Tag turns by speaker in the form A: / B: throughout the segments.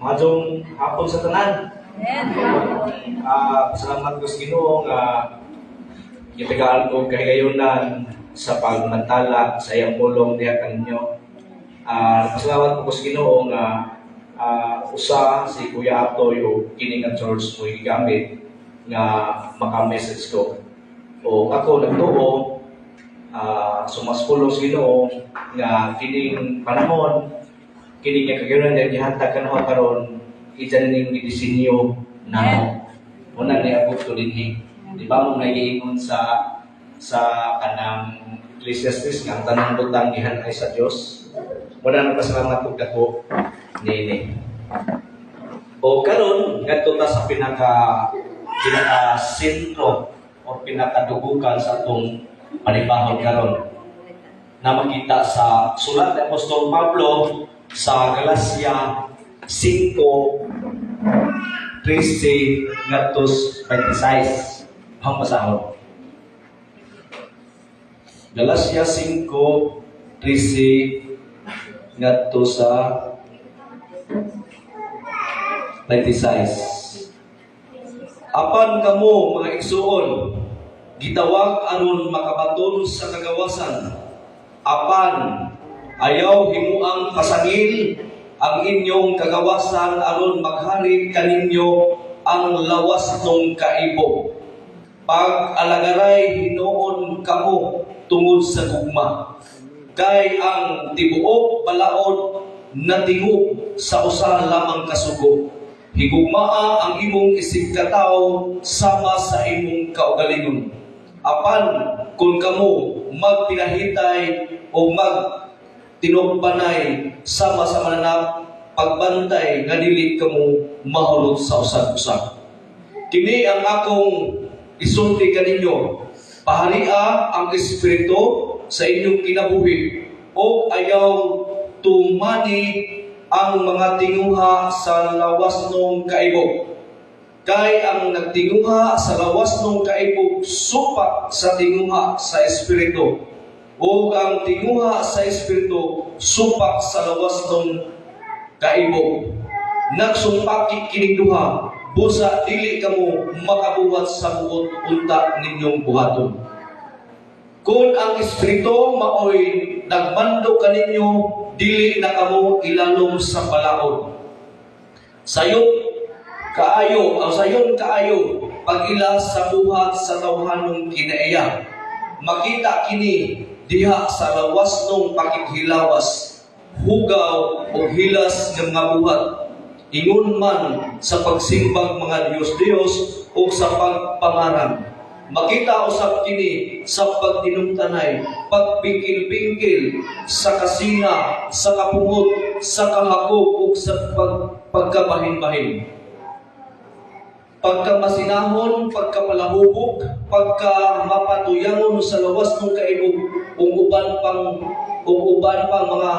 A: Madong hapon sa tanan. Salamat ko sa Ginoo nga gitagaan ko kahigayonan sa pagmantala sa iyang pulong diha kaninyo. Salamat ko sa Ginoo nga usa si Kuya Atoy o kini nga church mo gigamit nga maka-message ko. O ako nagtuo sumaspulong sa Ginoo nga kining panahon kini nga kagayonan nga gihatag kanako karon isa ning gidisenyo namo. Una ni abot ko dinhi. Di ba mo nagiingon sa kanang Ecclesiastes nga ang tanang butang gihanay sa Dios. Wala nang pasalamat ug dako nini. O karon ngadto ta sa pinaka sentro o pinakadugukan sa atong panibahon karon na makita sa sulat ni Apostol Pablo sa Galacia 5:13 ngadtos 26 ang basahon. Galacia 5:13 ngadto sa 26. Apan kamo mga igsuon, gitawag aron makabaton sa kagawasan. Apan ayaw himuang pasangil ang inyong kagawasan aron maghari kaninyo ang lawas ng kaibo. Pag-alagaray hinuon kamo tungod sa gugma. Kay ang tibuok balaod na tingog sa usa lamang kasugo. Higugmaa ang imong isig kataw sama sa imong kaugalingon. Apan kung kamo magpinahitay o tinugbanay sama sa mananap pagbantay nga dili kamo mahulog sa usag-usag. Kini ang akong isulti kaninyo. Paharia ang espiritu sa inyong kinabuhi o ayaw tumani ang mga tinguha sa lawas ng kaibog. Kay ang nagtinguha sa lawas ng kaibog supak sa tinguha sa espiritu. O ang tinguha sa espiritu supak sa lawas ng kaibog. Nagsumpaki kining duha, busa dili kamo makabuhat sa buot unta ninyong buhaton. Kung ang espiritu maoy nagmando kaninyo, dili na kamo ilalom sa balaod. Sayon kaayo pag-ila sa buhat sa tawhanong kinaiya. Makita kini diha sa lawas ng pakighilawas, hugaw o hilas ng mga buhat. Ingon man sa pagsimbang mga Diyos-Diyos o sa pagpangaran. Makita usab kini sa pagtinumtanay, pagbingkil-bingkil, sa kasina, sa kapungot, sa kahakog o sa pagkabahin-bahin. Pagkamasinahon, pagkapalahubog, pagkamapatuyangon sa lawas ng kaibog, uban pang mga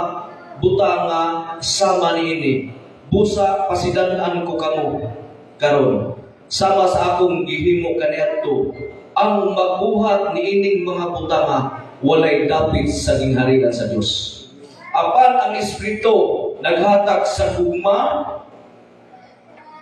A: butanga sama niini. Busa pasidan-an ko kamo karon sama sa akong gihimo kaniadto. Ang magbuhat niining mga butanga walay dapit sa gingharian sa Dios. Apan ang espiritu naghatag sa gugma,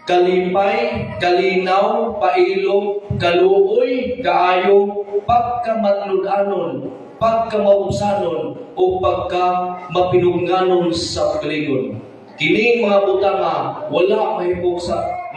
A: kalipay, kalinaw, pailog, kaluoy, kaayo, pagkamatnud-anon, pagkamausanon, o pagkamapinunganon sa paglingon. Kining mga butanga wala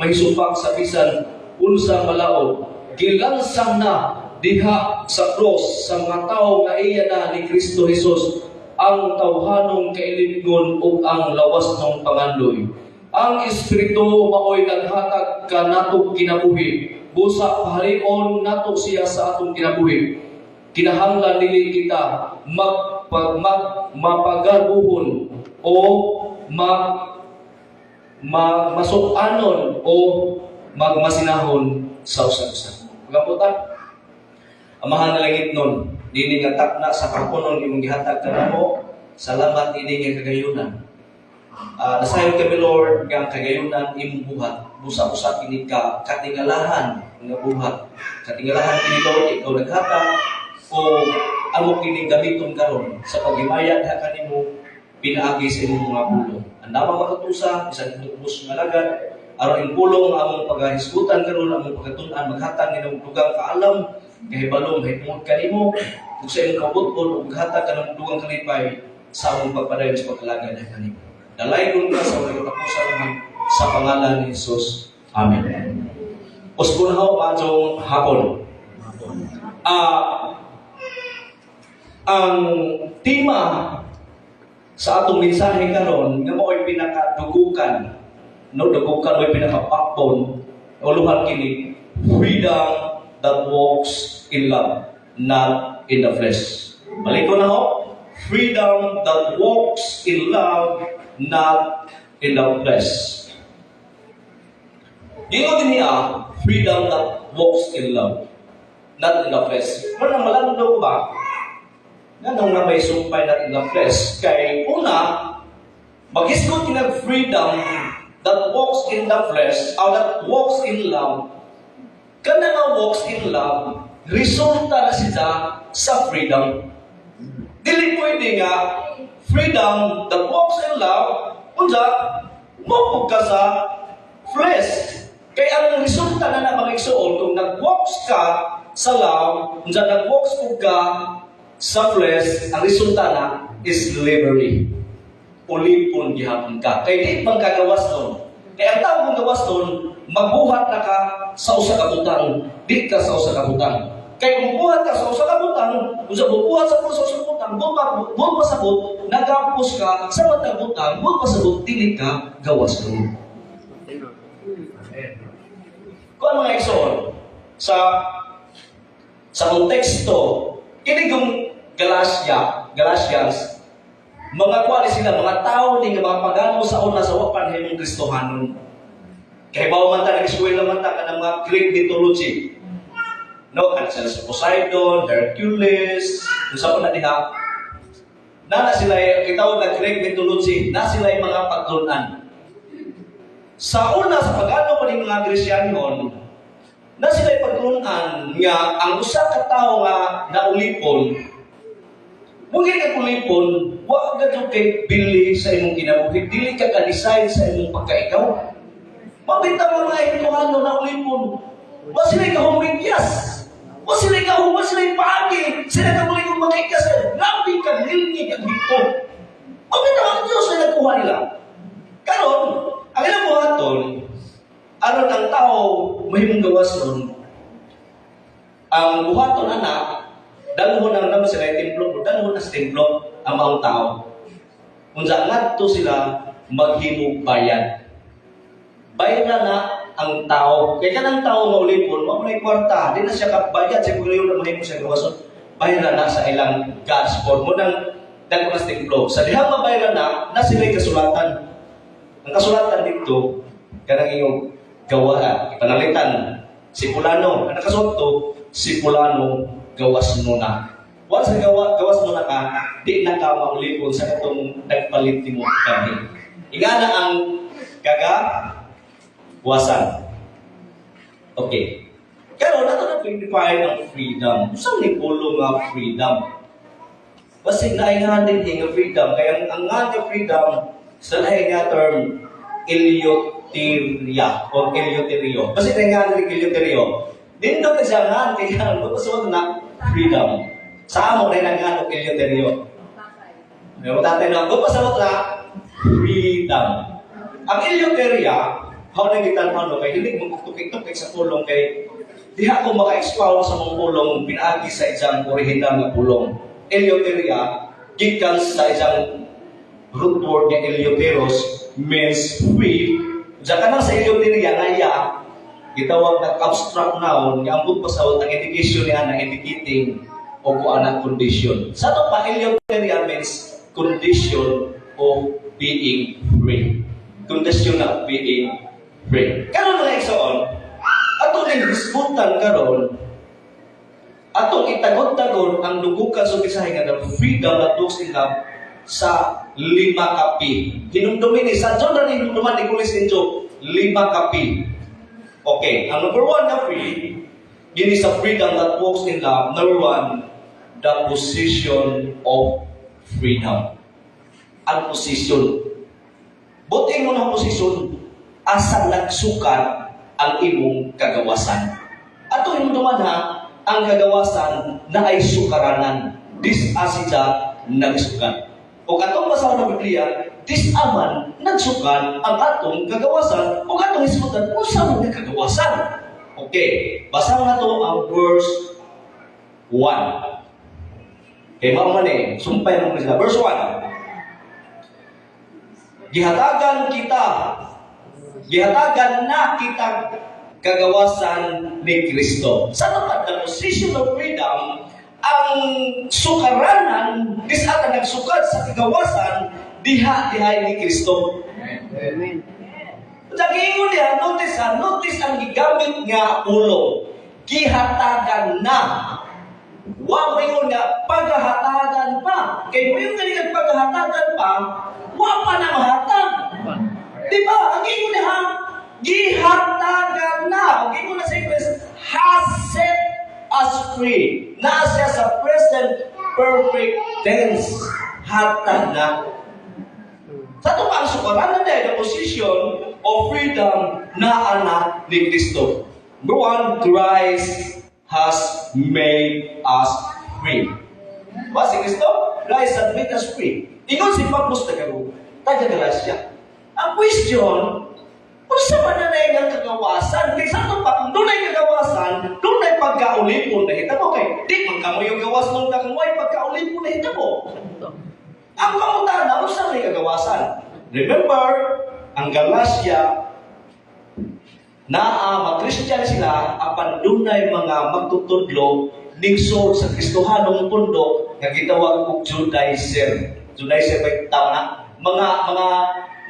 A: mahisupak sa bisan unsa malaod. Gilansang na diha sa cross sa mga tao nga iya na ni Kristo Jesus ang tawhanong kailigon ug ang lawas ng pangandoy. Ang espiritu maoy naghatag kanatong kinabuhi. Busa paharion nato siya sa atong kinabuhi. Kinahanglan dili kita mapagabuhon o masukanon o magmasinahon sa usag-usag. Pagaputan, amahan na langit nun, dili nga takna sa kapunon imong gihatag kanamo, salamat ini nga kagayunan. Nasayon kami Lord nga kagayunan imong buhat, busa-busa kini ka katingalahan nga buhat. Katingalahan kini Lord ikaw naghatag o amo kini gamiton karon sa paghimayad ha kanimo pinaagi sa imong mga pulong. Andama makatusa bisan ubos nga lagad aron ang pulong among paghisgutan karon among pagtun-an maghatag ni dugang kaalam kahibalo mahitungod kanimo ug sa imong kabut-on ug maghatag kanang dugang kalipay sa among pagpadayon sa pagkalagad ha kanimo. Dalaygon ka sa mga katapusan sa pangalan ni Jesus. Amen. Usbunhaw padong hapon. Ang tema sa atong mensahe karon nga mao'y pinakadugukan, no dugukan mo'y pinaka-backbone o luhal kini, freedom that walks in love, not in the flesh. Balik ko na ho, freedom that walks in love, not in the flesh. Gingo din niya, freedom that walks in love, not in the flesh. Manang malando ba? Ganong na may sumpay not in the flesh. Kay una, mag-isgot ng freedom that walks in the flesh, or that walks in love. Kana nga walks in love, resulta na siya sa freedom. Dili pwede nga freedom that walks in love, unsa mopog ka sa flesh. Kaya ang resulta na mga igsoon, kung nag-walks ka sa love, unsa nag-walks po ka sa flesh, ang resulta na is slavery. Ulipon gihapon ka. Kaya di pang kagawas doon. Kaya ang tao kong gawas doon, magbuhat na ka sa usa ka butang, di ka sa usa ka butang. Kaya kung buhat ka sa usa ka butang, kung sa buhat sa usa ka butang, buhat pasabot, nagapos ka sa matang butang, buhat pasabot, dili ka gawas doon. Kung ano mga igsoon, sa konteksto, kinigong Galatians, mga kwali sila, mga tao ni mga pagano sa una sa wapan himong Kristohanon. Kaya bawa man ta, nag-eskwela man ta ka ng mga Greek mythology. No, ano sila sa Poseidon, Hercules, kung sa na diha. Na sila, itawag na Greek mythology, na sila yung mga paglunan. Sa una, sa pagano pa ng mga Gresyanon, na sila yung paglunan nga, ang usa ka tao nga naulipon, mungkin ka ulipon, wag ka doon kay bili sa imong kinabuhi, dili ka ka-design sa imong pagkaikaw. Mabita mo mga ituhano na ulipon, wag sila ikahumigyas, wag sila ipagi, sila ka muli kong makikas, nabi ka, nilni ka dito. Mabita mo ang Diyos na nagkuha nila. Karon, ang ilang buhaton, aron ang tao mahimong gawas nun, ang buhaton anak, dalhon ang naman sila yung templo, dalhon na sa templo ang mga tao. Kung saan ngadto sila maghimog bayad. Bayad na ang tao. Kaya kanang tao maulipon, maulay kwarta, di na siya kabayad, siya kung na mahimog siya gawason, bayad na sa ilang God's for mo nang dalhon na sa templo. Sa dihang mabayad na sila yung kasulatan. Ang kasulatan dito, kanang iyong gawa, ipanalitan, si Pulano, ang nakasuot to, si Pulano, gawas mo na. Once na gawas mo na ka, di na ka maulipon sa itong nagpalit mo kami. Iga na ang kagawasan. Okay. Pero nato na pinipay ng freedom. Saan ni pulo nga freedom? Kasi naingahan din nga freedom. Kaya ang nga freedom, sa lahi nga term, eleuteria o eleuterio. Kasi naingahan din eleuterio. Dito ka siya nga, kaya magpasuot na freedom. Sa amo rin ang nga eleuterio. May matatay na, magpasuot na freedom. Ang eleuteria, how na kita naman, kay hindi mong tukik-tukik sa pulong, kay di ako maka-expound sa mong pulong, pinaagi sa isang original na pulong. Eleuteria, gikan sa isang root word ng eleuteros, means free. Diyan ka lang sa eleuteria na iya, gitawag na abstract noun, nga ang pagpasawat ang indication niya na indicating o kung anong condition. Sa ito pa, eleuteria means condition of being free. Condition of being free. Karon mga igsoon, atong disputan karon, atong itagot-tagon ang dugukan sa bisahe nga the freedom that looks in love, sa 5 kapi. Hinumdumi ni sa John na hinumduman ni Kulis Injo, 5 kapi. Okay, ang number 1 na free, yun is a freedom that walks in love. Number 1, the position of freedom. Ang posisyon. Buting mo ng posisyon, asa nagsukat ang imong kagawasan. Ato yung duman ha, ang kagawasan na ay sukaranan. This asida nagsukat. O katong basahan ng Biblia, this aman nagsukat ang atong kagawasan o katong isukat kung saan ang kagawasan. Okay, basahan na to ang verse 1. Kaya maaman sumpay naman sila. Verse 1. Gihatagan na kita kagawasan ni Kristo. Sa naman ng position of freedom, ang sukaranan, disata nagsukat sa kagawasan, diha ni Kristo. Amen. Nagiingon niya, notice ang gigamit nga ulo. Gihatagan na. Wa mo ingon nga, paghahatagan pa. Kaya mo yung galing paghahatagan pa, wa pa na mahatag. Diba? Ang ingon niya ha, gihatagan na. Ang ingon na sa English, has set us free. Na siya sa present perfect tense. Hatag na. Sa ito pa ang sukaranan na the position of freedom na anak ni Kristo. Number 1, Christ has made us free. Ba si Kristo? Christ has made us free. Ingon si Pablo sa taga-Galacia. Ang question, kung sa mananay ng kagawasan, kaya sa ito pa, kung doon ay kagawasan, doon ay pagkaulipon na hitabo. Kaya di man kamo yung gawas nung takanway, pagkaulipon na hitabo. Ang kamutan na, kung saan ay kagawasan? Remember, ang Galacia, mag-Christian sila, apan dunay mga magtutudlo ningsod sa Kristohanong pundo nga gitawag og Judaizer. Judaizer ay tao na mga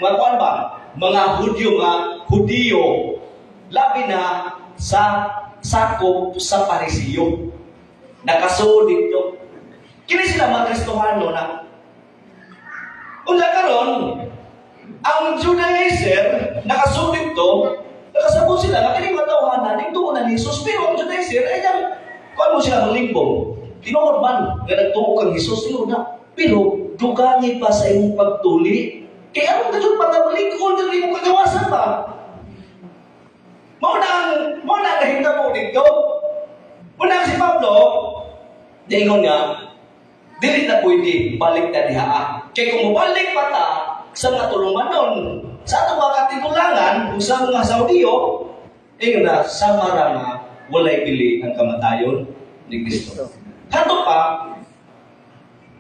A: kuan ba? Mga Hudiyo, labi na sa sakop sa Parisiyo. Nakasuod dito. Kini sila mga Kristohano na unda karon ang Judaizer nakasuod dito. Nakasabot sila na kining matawhanan ning tuon na ni Jesus, pero ang Judaizer ay yang kuan mo sila manglimbong. Tinuod man nga nagtuo kang Jesus na. Pero dugani pa sa imong pagtuli. Kaya anong kadyon pagkabalik kung hindi mo kagawasan ba? Mao na nahitabo dito. Muna si Pablo, dingon nga, dili na pwede balik na diha. Kaya kung mabalik pa ta sa mga tulumanon, sa ato mga katigulangan, kung sa mga Saudiyo, na sa marama, walay pili ang kamatayon ni Kristo. Kato pa,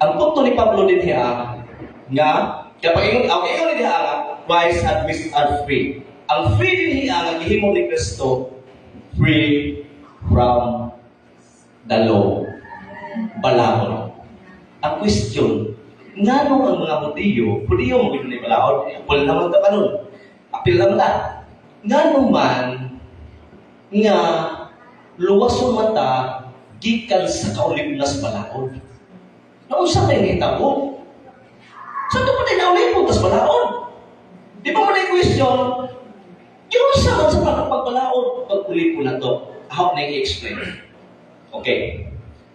A: ang punto ni Pablo din hiya, nga, kapag ingon ni diha nga, Christ had made us free. Ang free din hiya, nga gihimo ni Kristo, free from the law. Balahon. Ang question, nga nung ang mga Hudiyo mo gito ni balahon, wala naman ka pa nun. Apil lang na. Nga naman, nga, luwas yung mata, gikan sa kaulipunas balahon. Naunsa na yung hitabo? Saan ito pa na inaulipon, tas balahon? Di ba mo na yung question? Yung saan sa pagpagbalahon, pag-ulipon na to? How na i-explain? Okay.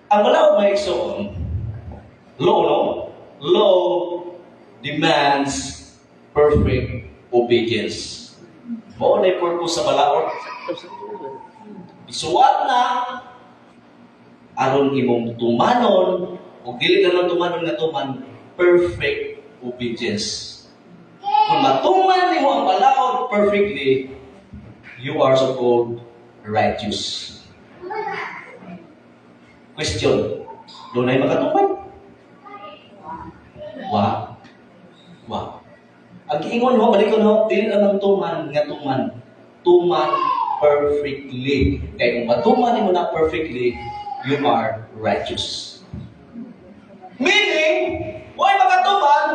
A: Ang balahon may iksoon, law, no? Law demands perfect obedience. Mao na yung purpose sa balahon. Isuwat na, aron imong tumanon, o dili ka lang tumanon nga tuman, perfect obedience. Kung matuman mo ang balahon perfectly, you are so-called righteous. Question, doon ay makatuman? Wa. Ang giingon mo, balik ko no, dili lang tuman nga tuman. Tuman perfectly. Kaya kung matuman mo na perfectly, you are righteous. Meaning, why makatuman?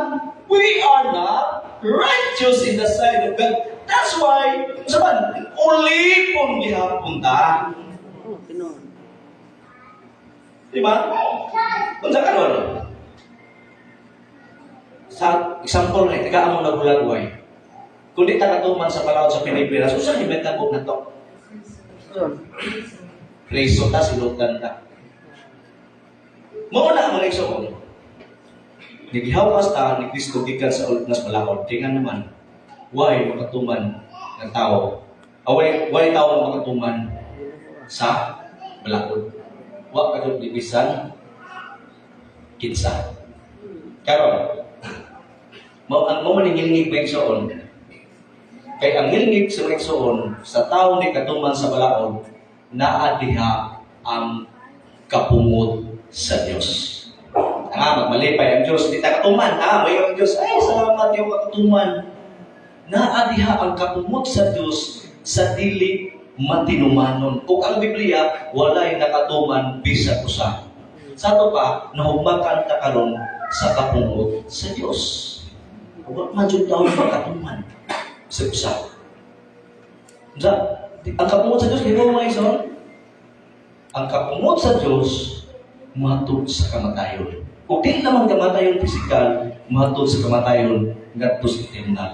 A: We are not righteous in the sight of God. That's why, saban, ulipon gihapon ta. Diba? Kung sa karon, Sa example na, tigaan mo nagulagway. Kung di takatuman sa palaod sa Pilipinas, so saan ibenta mo na to? Preso ta, silutan ta. Muna ang mga igsoon. Nagihawas ta, ni Kristo gikan sa ulit nas palaod. Tingnan naman, why makatuman ng tao? Why tao makatuman sa palaod? Wa kadto dibisan kinsa. Karon, mo maningilingig ba igsoon? Kay ang ngilingig sa igsoon, sa taong di katuman sa palaod, naa diha ang kapungod sa Dios. Magmalipay ang Diyos, di ta katuman, may ang Diyos, ay salamat yung katuman. Naa diha ang kapungod sa Dios sa dili matinumanon. Kung ang Biblia, walay nakatuman bisag usa. Sa ato pa, nahumakan ta karon sa kapungod sa Dios. Wa majud daw yung makatuman sa usa. Ang kapungod sa Diyos, di ba mga ison? Ang kapungod sa Diyos, matod sa kamatayon. Kung di naman kamatayon pisikal, matod sa kamatayon, ngadto sa eternal.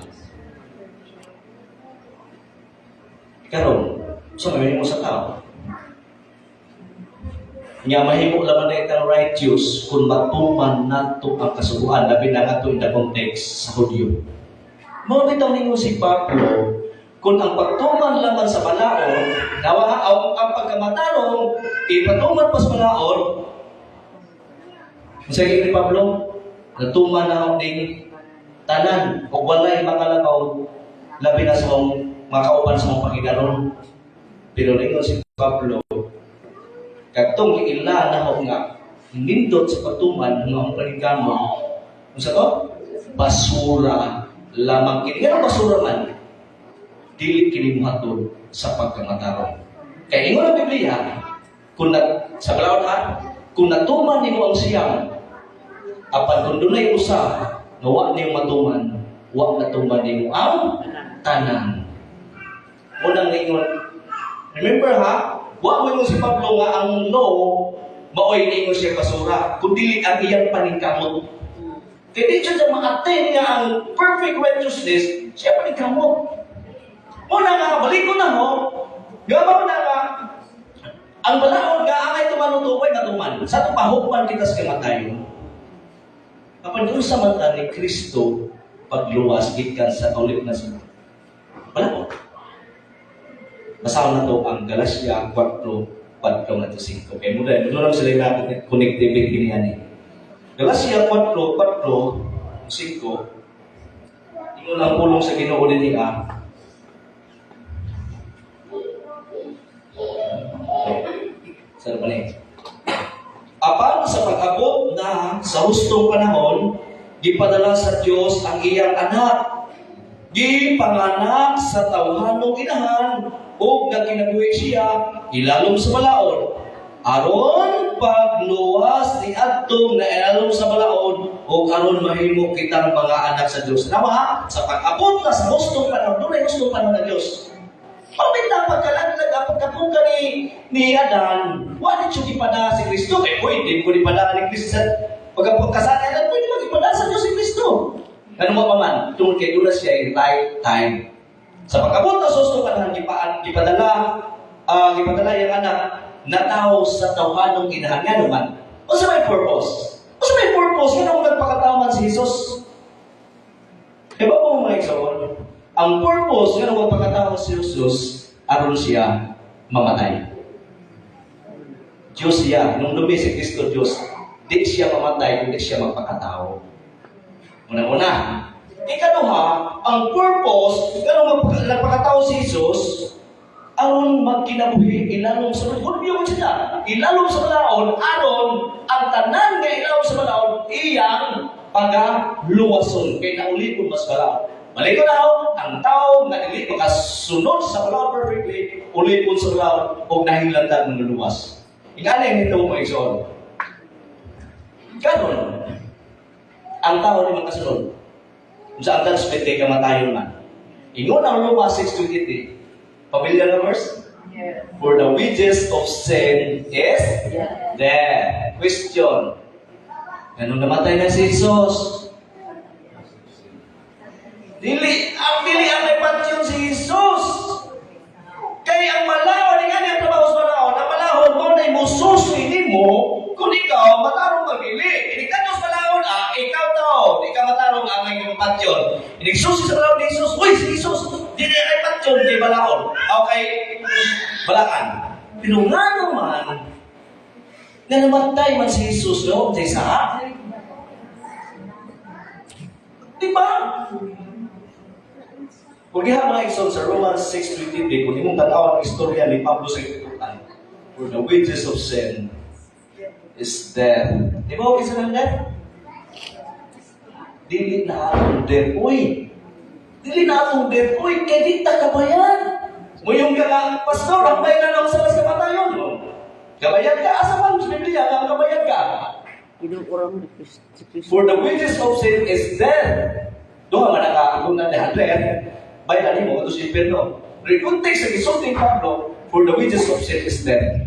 A: Karon, so may mo sa tao. Nga mahimo laman na itang righteous kung matuman nato ang kasubuan, labi na nga in the context sa Hudyo. Mao bitaw ninyo si Pablo, kung ang pagtuman laman sa balaod, nawa ang pagkamatarong, ipatuman pa sa balaod, masaya ni Pablo, natuman na ako ding tanan, o walay makalakaw, labi na sa mga kauban sa mga Panginoon. Pero ninyo si Pablo, katong iila na ako nga, nindot sa pagtuman, nga ang panigamo, kung sa to? Basura lamang kini. Nga basura man, dili kini muhatod sa pagkamatarong. Kaya ingon ang Biblia, sa balaod kung natuman nimo ang siyam, apan kung dunay usa nga wa niyo matuman, wa natuman nimo ang tanan. Unang ningon, remember wa mo si Pablo nga ang law maoy ningon siya basura, kun dili ang iyang paningkamot. Kaya di siya ma-attain nga ang perfect righteousness, siya paningkamot. Una nga, balik ko na mo, gabaw na nga, ang balaod nga, angay tumanutukoy na tuman. Sa ito pahukman kita sa kamatayon. Kapag doon sa mata ni Kristo, pagluwas, gikan sa ulit na siya. Balaod. Basahan na ito ang Galatia 4, 4-5. Kaya muna lang sila natin connectivity niya. Galatia 4, 4, 5. Tingnan ang pulong sa Ginoo din niya. Saan pa niya? Apan sa pag-abot na sa hustong panahon, gipadala sa Diyos ang iyang anak. Gipanganak sa tawhanong inahan, o nagkinabuhi siya, ilalom sa balaod. Aron pagluwas ni adtong na ilalom sa balaod, o aron mahimo kitang mga anak sa Diyos. Nawa, sa pag-abot na sa hustong panahon, doon ay hustong panahon ng Diyos. Pagpinta pagkalag pagkapunta ni Adan, wala siya ipada si Kristo. Pwede ko ipada ni Kristo. Pagkapagkasan ni Adan, pwede mag-ipada sa Diyos si Kristo. Ano mo pa man, tungkol kay Dulas siya in lifetime. Sa pagkabot na susto ka na gipadala yung anak na tao sa tawhanong inahan nga naman. O sa may purpose? Nga nung nagpakataman si Jesus. Diba po mga iksaon? Ang purpose nga nung nagpakataman si Jesus, aron siya mamatay. Diyos siya. Nung lubi si Kristo Diyos, di siya mamatay, kundi siya magpakatao. Una-una. Ikaduha, ang purpose, ganun nagpakatao si Jesus, aron magkinabuhi, ilalong sa balaod. Huwag sila. Ilalong sa balaod, aron ang tanan nga ilalong sa balaod, iyang pagaluwason. Kaya naulipon mas balaod. Balik ko na ang tao na dili makasunod sa balaod perfectly, ulipon sa balaod, o nahinglandan ng luwas. Ingani nito mo isoon. Ganun. Ang tao ni makasunod. Sa ang spete kamatayon man. Ingon ang Roma 6:23. Familiar na verse? Yeah. For the wages of sin is death. Question. Anong namatay na si Jesus? Dili ang may pansyon si Jesus. Kaya ang malahon, nga niya trabaho sa malahon, ang malahon mo na imususoy ni mo, kung ikaw matarong magili. Hindi ka Diyos malahon, ikaw tao, di ka matarong ang iyong pansyon. Hindi susi sa malahon ni Jesus, uy, si Jesus, di na ay pansyon, di malahon. Okay, balakan. Pero nga naman, na namatay man si Jesus, no? Sa isa, diba? Kung diha mga igsoon sa Romans 6:23, kung imong tanaw ang istorya ni Pablo sa itutukan, for the wages of sin is death. Di ba isa ng death? Dili na atong death. Uy! Dili na atong death. Uy! Kaya di ta kabayan. Muyong ka nga, pastor, ang bayan na lang sa mas kamatayon. Kabayan ka, asa man sa Biblia, ang kabayan ka. For the wages of sin is death. Doon nga nakakagong na death. Bayan mo, ito si Pedro. Pero yung context ng isulting Pablo, for the wages of sin is death.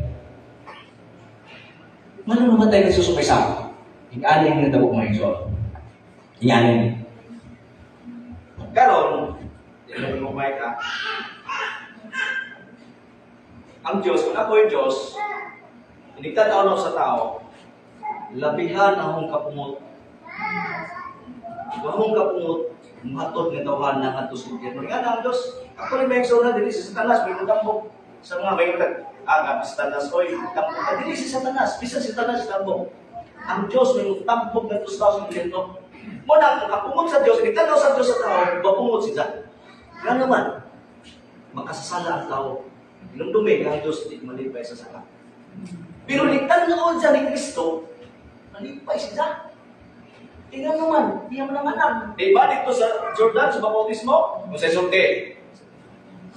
A: Mano namatay ng susumay sa hing-aning na dabok mga igsoon. Hing-aning. Karon, hindi mo kumay ka. Ang Diyos, kung ako yung Diyos, iniktatao na sa tao, labihan akong kapumot. Akong kapumot, matod ng tawahan ng atos ng Kierno. Nga na ang Diyos, ako rin may eksona, dili si Satanas, may magambok. Sa mga may agap, si Satanas, oy, tambok ka, dili si Satanas, bisan si Satanas, tambok. Ang Diyos, may tambok ng tustaw sa Kierno. Muna, kung kapumot sa Diyos, iniktatao sa Diyos sa tao, mapumot siya. Nga naman, makasasala ang tao. Nung dumi, ang Diyos, hindi malipay sa sala. Pero nagtanaon siya ni Kristo, malipay siya. Tingnan naman, di naman ang anak. Diba dito sa Jordan, sa baptismo? Kung sa isulti.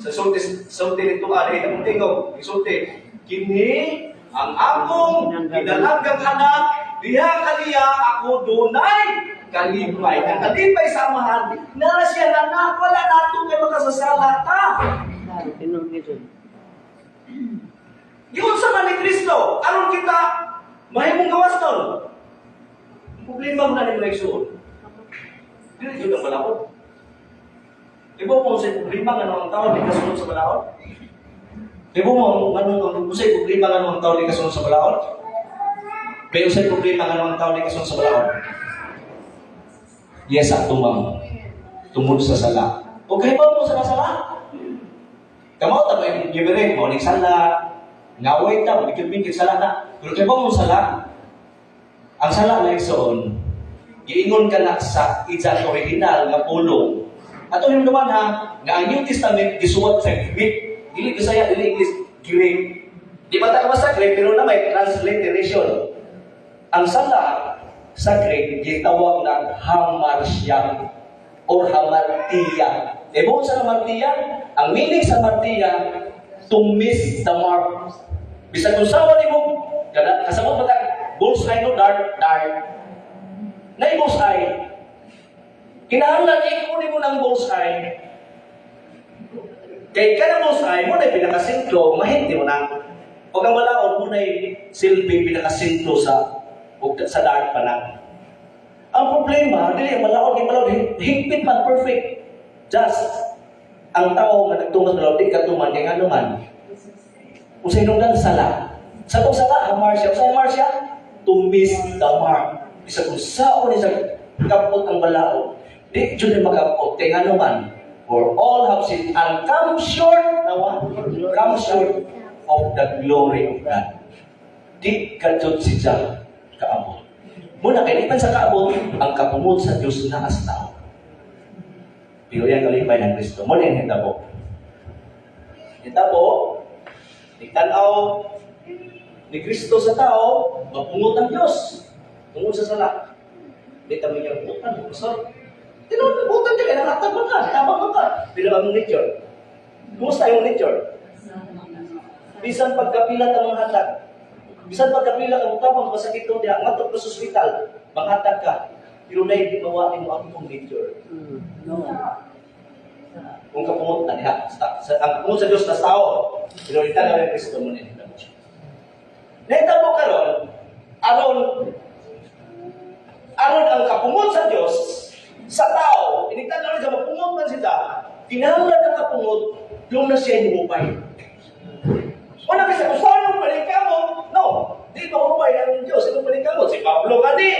A: Sa isulti nito, itong tingog, isulti. Kini ang akong idalanggang anak, diha kaniya ako dunay kalipay. Ang kalipay sa amahan, nara siya na anak, wala nato kay makasasala ta. Yun sa man ni Kristo, aron kita mahimong gawas nun. Problema mo na ni Maleksoon. Dili yun ang malakot. Ibo mo sa problema nga ang tao di kasunod sa malakot? Ibo mo ano sa problema nga ang tao di kasunod sa malakot? Pero sa problema nga ang tao di kasunod sa malakot? Yes, tumang. Tungod sa sala. O kaya ba mo sa sala? Kamu ta ba gibirin mo ning sala? Ngaway ta, bikit-bikit sala na. Pero kaya ba mo sala? Ang sala na igsoon, giingon ka na sa ija original nga pulong. Ato yung naman ha, nga ang New Testament gisuwat sa Greek. Dili Bisaya, dili English, Greek. Di ba ta sa Greek, pero na may transliteration. Ang sala sa Greek, gitawag na hamartia or hamartia. Ebo sa hamartia, ang meaning sa hamartia, to miss the mark. Bisag kung sawa ni mo, kasabot ba ta? Bullseye no, dart. Na yung bullseye. Kinahanglan ikunin mo ng bullseye. Kaya ka ng bullseye, mo na yung pinakasintro, mahinti mo na. Huwag ang malaon, mo na yung silbi pinakasintro sa dart pa na. Ang problema, dili, malaon, higpit man, perfect. Just, ang tao na nagtungas na laon, di ka tuman, kaya nga naman. Kung sa inong sala. Sa itong sala, hamarsia. Sa hamarsia, to miss the mark. Isa kung saan isa kapot ang balao, di dyan na makapot. Kaya nga naman, for all have sinned and come short of the glory of God. Di ka dyan siya kaabot. Muna, kaya sa kaabot, ang kapumod sa Diyos na as tao. Pero yan kalipay ng Kristo. Muna yung hitabo. Hitabo, itanaw, ni Kristo sa tao, mapungot ang Diyos. Tungkol sa sala. Di kami niyang putan. So, tinutubutan niya, kaya nakatag mo ka, tabang mo ka. Bila ang nature. Kumusta yung nature? Bisan pagkapilat ang mga hatag. Bisan pagkapilat ang tabang masakit ko diya, matog ka sa hospital, manghatag ka. Pero na hindi mawain mo ang itong nature. Kung kapungot na diha, ang kapungot sa Diyos na tao, pero itanaw yung Kristo mo nila. Neta mo karon, aron ang kapungod sa Diyos sa tao, iniktan na rin sa mapungod kapungot man sila, kinahanglan ng kapungot, doon na siya hinupay. Wala kasi kung saan yung panikamo, no, di ba upay ang Diyos, itong panikamo, si Pablo kani.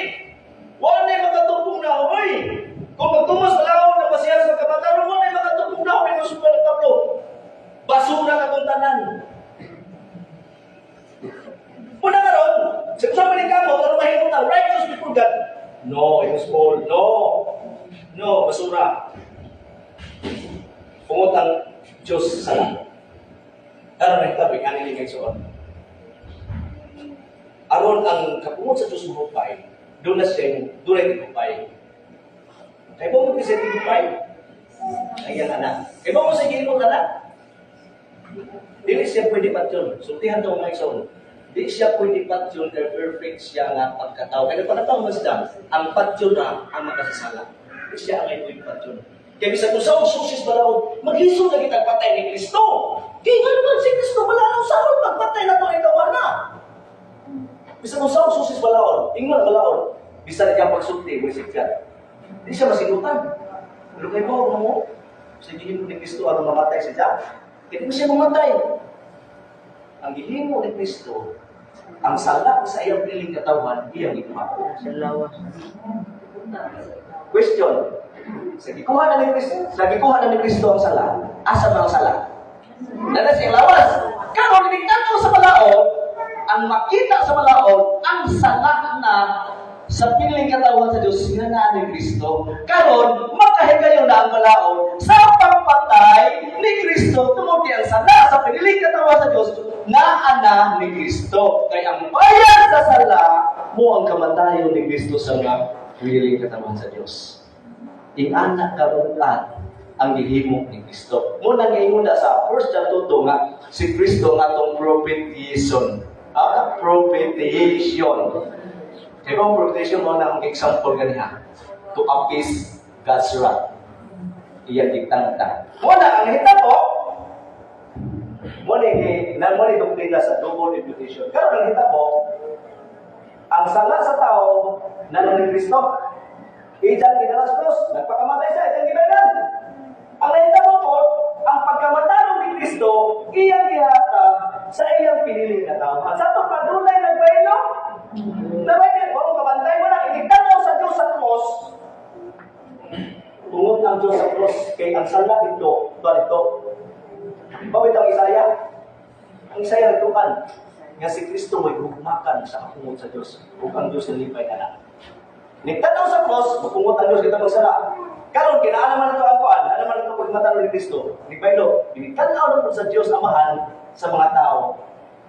A: Wala na yung makatupong na hoy. Kung magtumas malaw na pasiyas sa kamataron, wala na yung makatupong na hoy ng sugal ng Pablo. Basura ka itong tanan. Muna ka ron, sa panikamo, kung mahimutang, righteous before God. No, it was Paul. No. No, basura. Pungot ang Diyos sa langit. Ano na itabi, kanin yung gaysoon. Aron ang kapungot sa Diyos mahupay, doon na siya, doon na hinupay. Kaya ba mo kasi hinupay? Ayan, anak. Kaya ba mo sa ginong anak? Dili siya pwede patyon. Sultihan daw mga gaysoon. Di siya pwede patyon kaya perfect siya nga pagkatao. Kaya pagkatao mo siya, ang patyon na ang makasasala. Di siya ang may pwede patyon. Kaya bisa kung saan susis balaod, maghisog na kita patay ni Kristo. Kaya nga naman si Kristo, wala nang saan pagpatay na ito ay kawana. Bisa kung saan susis balaod, ingman balaod, bisa na kaya pagsulti, wisik siya. Di siya masinutan. Pero kayo ba, mo? Sa gihimo ni Kristo, ano mamatay siya? Kaya di siya mamatay. Ang gihimo ni Kristo, ang sala sa iyang piling katawan, iyang ipako. Sa lawas. Question. Sa gikuha na ni Kristo ang sala, asa ba ang sala? Dala sa lawas. Karon tingnan sa malaod, ang makita sa malaod, ang sala na sa piling katawan sa Diyos nga na ni Kristo. Karon makahigayon na ang malaod sa pagpatay ni Kristo tungod ang sala sa piling katawan sa Diyos nga ana ni Kristo. Kaya ang bayad sa sala mo ang kamatayon ni Kristo sa nga piling katawan sa Diyos. Ianak karutan ang gihimo ni Kristo. Muna ngayon sa 1 John 2 nga si Kristo nga itong propitiation. Propitiation. Kaya ang propitiation mo na ang example ganiha. To appease God's wrath. Iyan diktang-tang. Muna, ang hita po, muna doktrina sa double imputation. Pero ang hita po, ang sala sa tao na ni Kristo, ijang ginalas Diyos, nagpakamatay siya, ijang gibayaran. Ang nahitabo po, ang pagkamatalo ni Kristo, iyang gihatag sa iyang piniling na tao. At sa ito, padunay nagbaylo, nabaylo, kung kabantay mo na, ikitanaw sa Diyos sa cross, tungod ang Diyos sa cross, kay ang sala dito, ito. Bawit ang Isaya. Ang Isaya nagtukan, nga si Kristo ay hukumakan sa kapungot sa Diyos, kung ang Diyos nalipay na lang. Nagtanaw sa cross, mapungot ang Diyos kita magsala. Karon kinaan naman ito ang kuan, ano naman ito pagmatalo ni Kristo. Ni Pablo, binitanaw naman sa Diyos Amahan sa mga tao.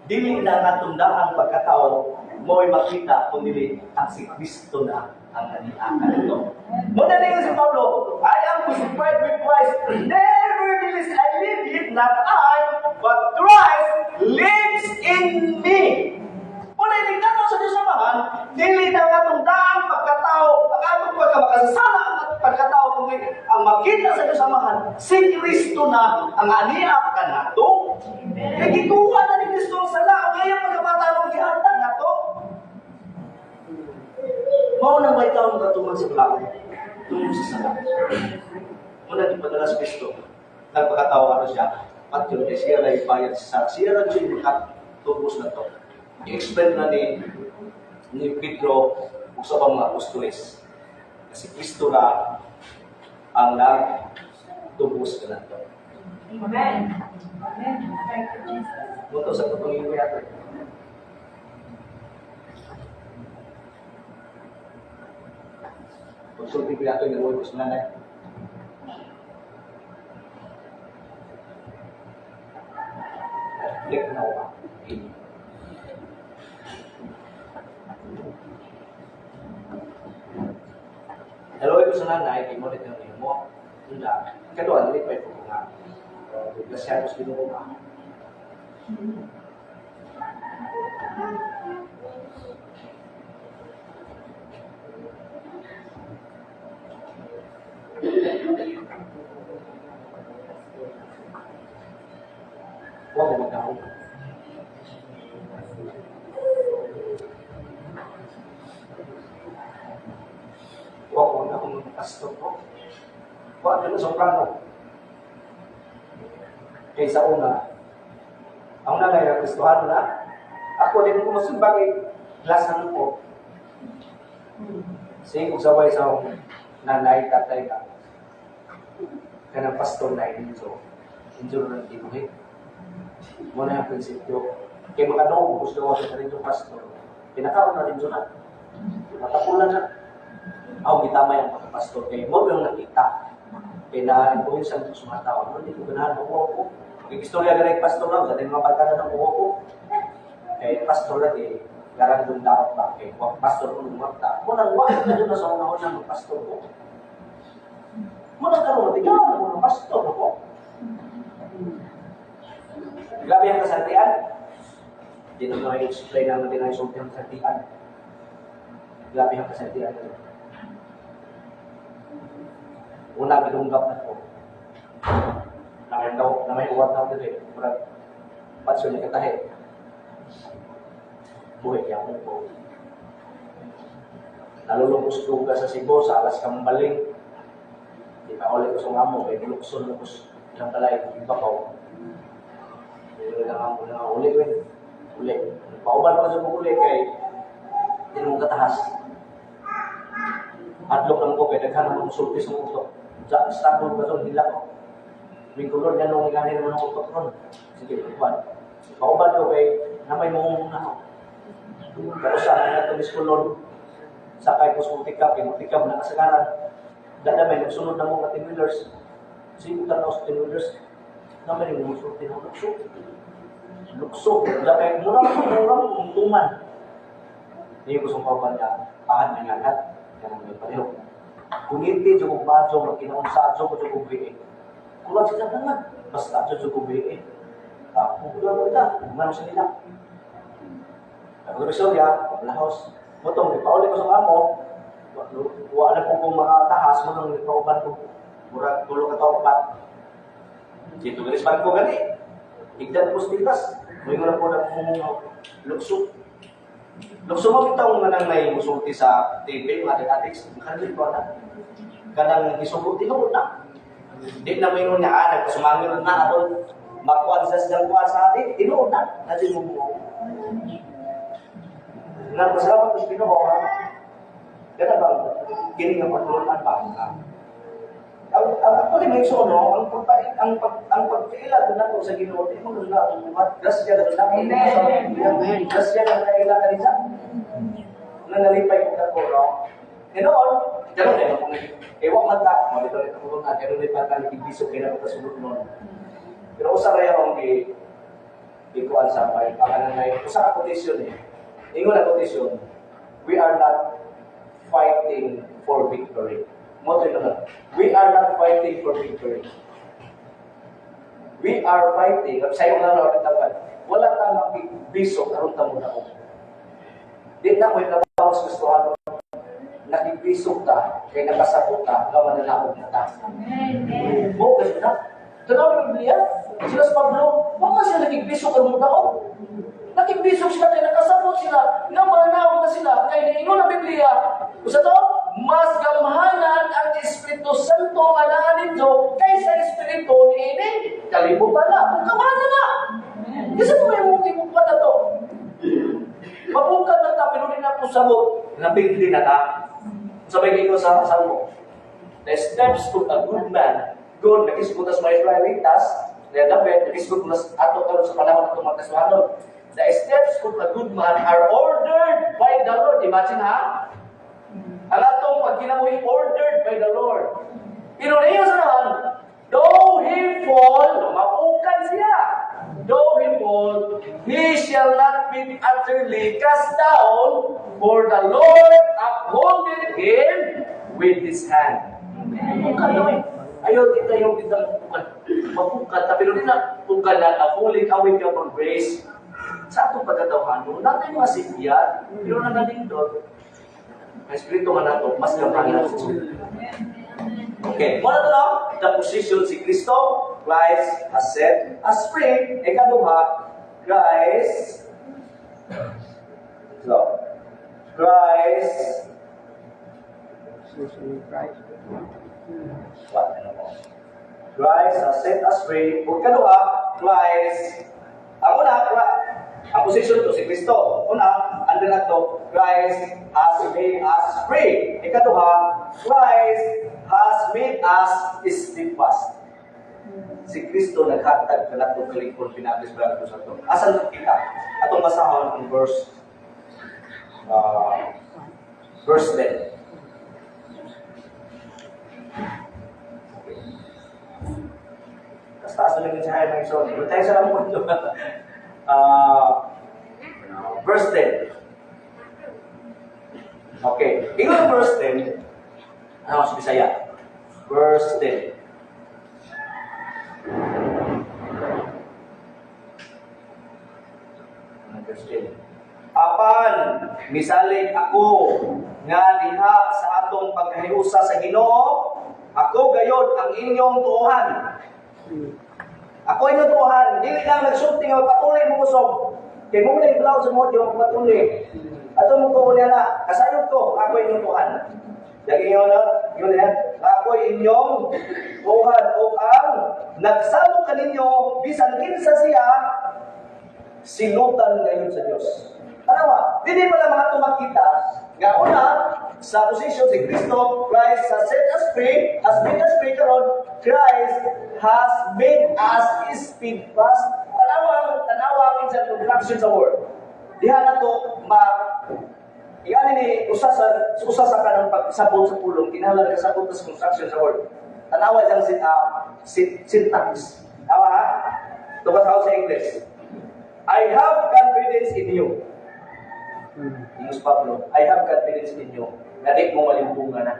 A: Dili na natundaan pagkatao, mo'y makita kung dili ang si Kristo na ang kaniakan ito. Muna din si Pablo, I am crucified with Christ. Nevertheless I live, yet not I, but Christ lives in me. Muna nagtanaw sa Diyos Amahan, dili na natundaan pagkatao, ang atong pagkamakasasala ang atong pagkatao, kundi ang makita sa Diyos Amahan, si Kristo na ang aniak ka nato. Kaya gikuha na ni Kristo ang sala, kaya pagkamatanong gihatag nato. Maunang may taong katumang sa plano, tungkol sa sala. Muna di padala sa Kristo, nagpakatao siya, at yun, siya na ibayad sa siya na siya makatubos na to. I-explain na ni Pedro kung sa mga apostoles. Kasi Kristo na ang nagtubos ka na ito.
B: Amen. Amen. Thank you, Jesus.
A: Munto sa pagpangingin natin. Pagsulti ko natin ng ulo sa nanay. Click na ako. Hello, ito sa nanay, kay mo dito ng mo. Tunda. Kadua, dili pa ito nga. Biglasyanos din mo ba? Huwag mo magkaho. Huwag mo na kung pastor ko.
C: Kuha ka na soprano. Kaysa una, ang nanay na Kristohano na, ako din ko masumbagay, lasan ko. Sige, kung sabay sa nanay, tatay ka, kanang pastor na injo na tinuhin. Muna yung prinsipyo. Kaya makadong, gusto ko sa rin yung pastor. Pinakaon na rin na. Matapulan na. Ako, gitamay ang pastor. Kaya mo yung nakita. Kaya na-impuhin sa mga tao. Hindi ko ganahan ng uwa ko. Mag-istorya ka rin pastor lang. Dahil mga barkada ng uwa ko. Kaya pastor lagi. Garang doon dapat ba? Kaya pastor ko lumagta. Munang wala na doon na sa una-una ng pastor ko. Munang karoon, tingnan mo ng pastor ko. Grabe ang kasantian. Hindi na i-explain naman din ang isulti ang kasantian. Grabe ang kasantian. Una, binunggap na po. Na may uwat na dito. Murag, patsyo niya katahe. Buhay niya ako po. Nalulungkos ka sa Cebu, sa alas kang baling. Di pa ulit ko sa ngamo, kaya bulukson ko ng balay, iba ko. Hindi na uli ko eh. Uli. Pauban ko sa uli kay hindi mo katahas. Adlok lang ko kaya daghan naman sulti sa utok. Stagol ko ito, hindi lang ko. Mingkulor niya nung iganin naman ang utok ron. Sige, ikuan. Pauban ko kay namay mong ako. Pero sa akin na ito miskulon, sakay ko sa mutikap, yung mutikap na kasagaran. Dadamay, nagsunod na mga tinwheelers. Sige, ka na sa tinwheelers. Namay rin mo sulti ng lukso. Lukso. Dahil murang tuman. Hindi ko sa pauban niya, pahan niya nga. Yan ang may pareho. Kung hindi, yung badyo, magkinaunsadyo ko yung kubihin. Kulang sila naman. Basta yung kubihin. Kung kulang ka, kumano sa nila. Ang revisyon niya, lahos. Mutong, ipauli ko sa amo, wala na po kung makatahas, mutong ipauban ko. Murag tulong ka taupat. Dito galis pa ko gani. Igdan po stikas. May nga po na kung lukso. Lukso mo bitang nga may musulti sa TV, mga adik-adik, makalit ko na. Kanang isubuti ko na. Di na may nung niya, nagpasumangin na atol. Makuan sa silang kuwan sa adik, tinuod na. Natin mo mo. Nagpasalamat ko sa Ginoo, ha? Kaya bang, kini nga patulungan ba? Ang actually, may sono, ang pagkailan doon ako sa Ginoo, di mo doon na, grasya na doon ako. Amen. Grasya na kailan ka rin sa? Nangalipay ko ka ko, no? Ganoon, ganoon din ako ngayon. Ewan man ta, mabito rin ako na, ganoon din pagka nagibisok kaya na kasunod nun. Pero usa kaya akong ikuan sa pay, pakanan na yun. Usa ka quotation eh. Ingon na quotation, we are not fighting for victory. Moto naman, we are not fighting for victory. We are fighting, sa'yo nga na tapat, wala kang makibiso, karoon ka muna ako. Di na mo yung nabawas gustuhan, nakibisok ka, kaya nakasakot ka, kamanalakot na ta.
B: Amen.
C: Mo, kasi na, tanaw yung Biblia, sila sa Pablo, mga sila nakibisok ka muna ako. Nakibisok sila, kaya nakasakot sila, namanalakot na sila, kaya naingon ang Biblia. Usa to, mas gamhanan ang Espiritu Santo malalim do kaysa Espiritu ni ini. Kalimutan na, kung gamhanan na. Kasi mo may mungkin pa na to. Mabukan na ta, pero din na po sabot. Nabigli na ta. Sabay kayo sa mo. The steps to a good man. Good, nag-isgot as may Israelitas. Dapat, nag-isgot mo ato karon sa panahon na magkasuhanon. The steps to a good man are ordered by the Lord. Imagine ha? Ang atong pagkinabuhi ordered by the Lord. Pero niyo sa naman, though he fall, mapukan siya. Though he fall, he shall not be utterly cast down, for the Lord upholdeth him with his hand. Mapukan daw eh. Ayaw kita yung kitang mapukan. Mapukan, pero di na pukan na fully away ka from grace. Sa atong pagkatawhan, natin mga sigyan, pero nagaling doon. Ang Espiritu man nato, mas gampanan sa Espiritu. Okay, muna ito lang, the position si Kristo, Christ has set as free. Ikaduha, Christ, what? Christ has set us free. Ug kaduha, Christ ang position to si Kristo. Una, under nato, Christ has made us free. Ikaduha, Christ has made us steadfast. Si Kristo naghatag na nato kalikon pinabis ba sa to. Asan kita? Atong basahon ang verse 10. Taas na lang sa mga iso. Ito tayo sa lang mundo. Verse 10. Okay. Ingon verse 10. Ano sa Bisaya? Verse 10. Verse 10. Apan, misalig ako nga diha sa atong pagkahiusa sa Ginoo, ako gayod ang inyong tuuhan. Ako inyong tuuhan, dili lang nagsulti nga patuloy mo kusog. Kaya mo na iblaw sa mo, di mo patuloy. Ato mo ko niya na, kasayod ko, ako inyong tuuhan. Lagi nyo na, yun yan, ako inyong tuuhan o ang nagsalo ka ninyo, bisan kinsa siya, sinutan ngayon sa Diyos. Tanawa, hindi pala mga tumakita, nga una, sa posisyon si Kristo, Christ has set us free, has made us free karon, Christ has made us steadfast. Tanawang sa construction sa word. Diha na to, iyan ni usa sa kanang pagsabot sa pulong, kinahanglan ka sabot sa construction sa word. Tanawa siyang syntax. Tawa ha? Tubasaw sa English. I have confidence in you. Use Pablo, I have confidence in you. Nadik mo malimpungan na.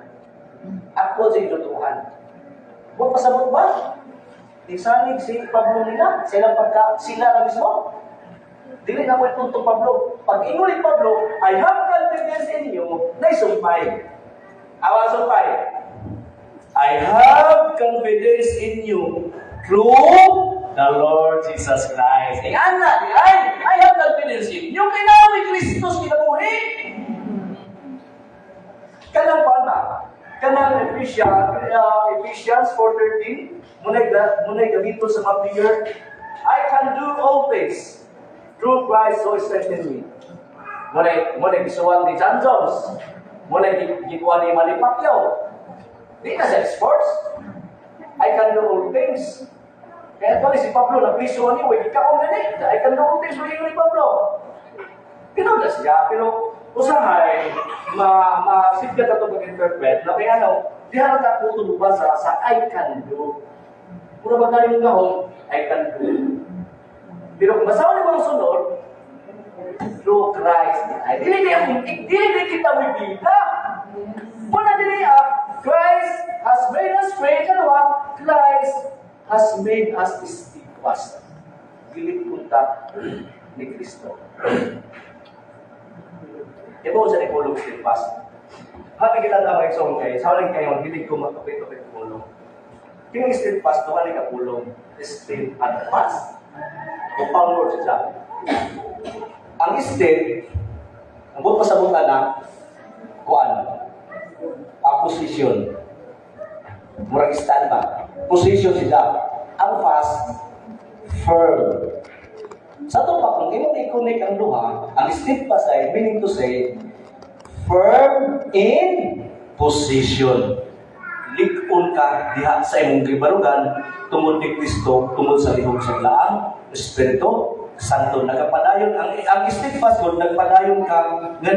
C: Ako sa inutuhan. Huwag pasabot ba? Isanig si Pablo nila. Sila na mismo. Dili na ko itong Pablo. Pag inulit Pablo, I have confidence in you, na isumpay. Awa sumpay. I have confidence in you through the Lord Jesus Christ. I have confidence in you. Kailangan Kristus kinabuhi. Kanang pa kanang Ephesians 4:13, munay gamito sa mga I can do all things through Christ who strengthens me. Munay gisuwan ni John Jones. Munay gikuan ni Manny Pacquiao. Di na sa sports. I can do all things. Kaya ito si Pablo, na-prisuan niya, ikaw na niya. I can do all things with ni Pablo. Pinundas siya, pero usahay, ma-sit ka na ito mag-interpret, na kaya di harap na putunuban sa I can do. Kung naman na yung gahon, I can do. Pero kung masawa niyo mga sunod, through Christ, dili kita may bida. Muna dili Christ has made us free, kanawa, Christ has made us steadfast. Gilit punta ni Kristo. Ito sa Epolog steadfast. Hati kita tawag sa mga sa walang kayo, hindi ko matupit-tupit pulong. Yung steadfast, ito ka pulong. Steadfast. Kung pang word siya. Ang stead, ang buot pasabutan na, kuan, position. Murag stand ba? Position siya. Ang fast, firm. Sa ito pa, kung imo i-connect ang duha, ang steadfast ay meaning to say, firm in position. Lig-on ka diha sa imong gibarugan, tungod ni Kristo, tungod sa lihok sa laang, Espiritu Santo. Nagpadayon, ang steadfast God, nagpadayon ka, nga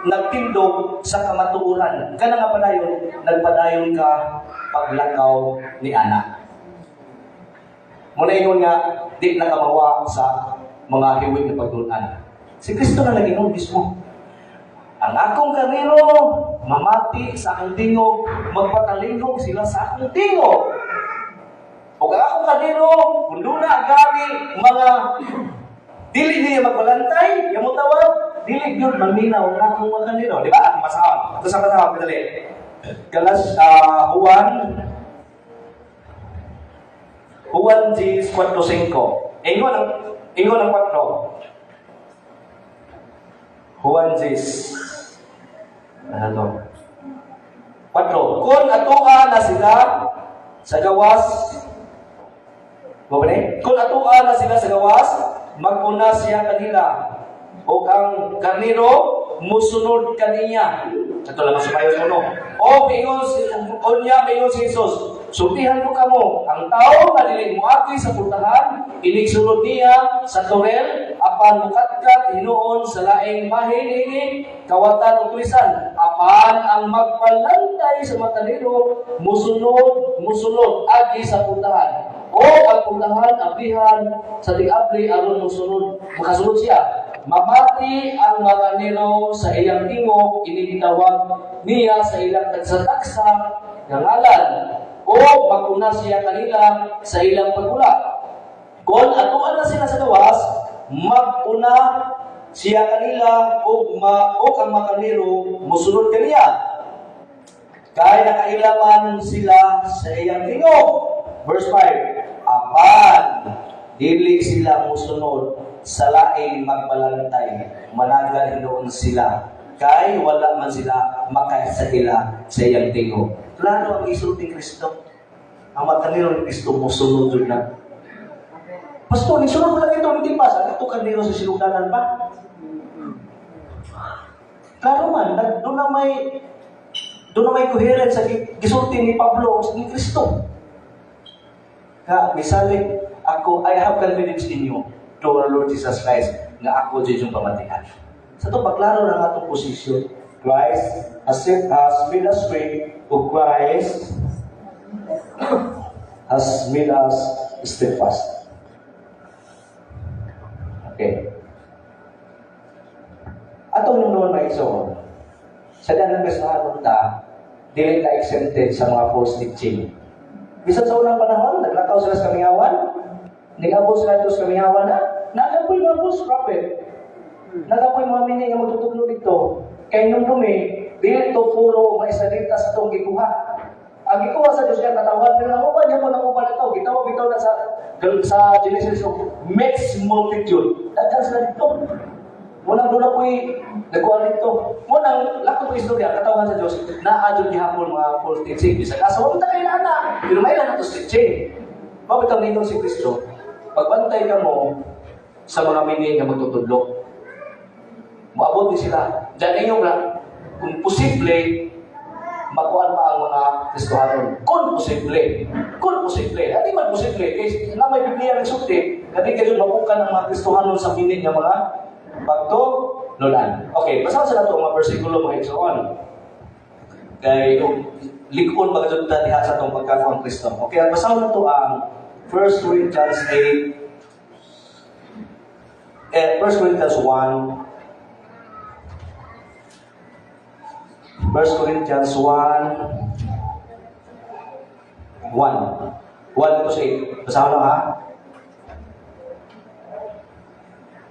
C: nagtindog sa kamatuuran. Kana nga padayon, nagpadayon ka paglakaw ni anak. Muna ingon nga, di nakamawa sa mga hiwig na pagdunan. Si Kristo na nag-ingon mismo. Ang akong kanino, mamati sa akong tingog, magpatalingog sila sa akong tingog. O ang akong kanino, kundo na agari, mga dili niya magbalantay, yung tawag, dili yun maminaw ng akong mga kanino. Di ba? Ang masahon. Ito sa masahon, pinali. Juan G. 4:5. Ingon ang 4. Juan G. Ano? 4. Kung atuha na sila, Sa gawas, kung atuan na sila sa gawas, maguna siya kanila. O ang karniro, musunod kaniya. Ito lang sumayo mo, no? O niya, mayon si Jesus, sultihan mo kamo, ang tao na dilig mo agi sa pultahan, iligsunod niya sa torel, apan mukatkat, hinuon sa laing mahinini, kawatan o tulisan, apan ang magpalantay sa matalino, musunod, agi sa pultahan. O ang pultahan, ablihan, sa di-abli, aron musunod, makasunod siya. Mamati ang mataniro sa iyang tingog, inigitawag niya sa ilang tagsa-taksa ng ngalan. O maguna siya kanila sa ilang pagula. Kung atuan na sila sa gawas, maguna siya kanila o ang mataniro musunod kaniya. Kaya nakailaman sila sa iyang tingog. Verse 5, apan, dili sila musunod sa laing magbalantay, managal doon sila. Kay wala man sila makasakila sa iyang tingog. Klaro ang isulti Kristo. Ang makaniro ni Kristo musunod doon na. Pastor, isunod mo lang ito, hindi pa. Saan ito kaniro sa siludanan ba? Klaro man, doon na may coherence sa gisulti ni Pablo ni Kristo. Misali, I have confidence in you, to our Lord Jesus Christ, nga ako dyan yung pamatihan. Sa ito, paglaro ng atong posisyon, Christ has made us free, o Christ has made us steadfast. Okay. Atong nung na iso, sa dalang kasahan ta, dili ka exempted sa mga false teaching. Bisan sa unang panahon, naglakaw sila sa kamiyawan, nag-abot sila ito sa kamiyawan na, nagapoy mga false prophet, nagapoy mga mini nga magtutuglo dito, kay nung dumi, dili ito puro maisalita sa itong gikuha. Ang gikuha sa Diyos yan, natawad, pero nakuha niya mo nakuha na ito, gitaw na sa Genesis of mixed multitude. Dagan sila dito. Munang doon na po'y nagkuha dito. Munang lakto po istorya, katawan sa Diyos, naadyo gihapon mga false teaching. Bisa kaso, huwag tayo na na. Pero may lang ito teaching. Mabitang nito si Kristo, pagbantay ka mo sa mga mini na magtutudlok. Maabot din sila. Diyan ngayon na, kung posible, makuhaan pa ang mga Kristohanon. Kung posible. Hindi man posible. Kasi na may Biblia ng sukti, hindi kayo mapukan ang mga Kristohanon sa mini ng mga pagtulunan. Okay, basahan sa nato mga versikulo mga igsoon. Kaya yung likon magkajunta diha sa itong pagkakuang Kristo. Okay, at basahan na ito ang 1 Corinthians 1 Corinthians 1 to 8. Basahan na ha.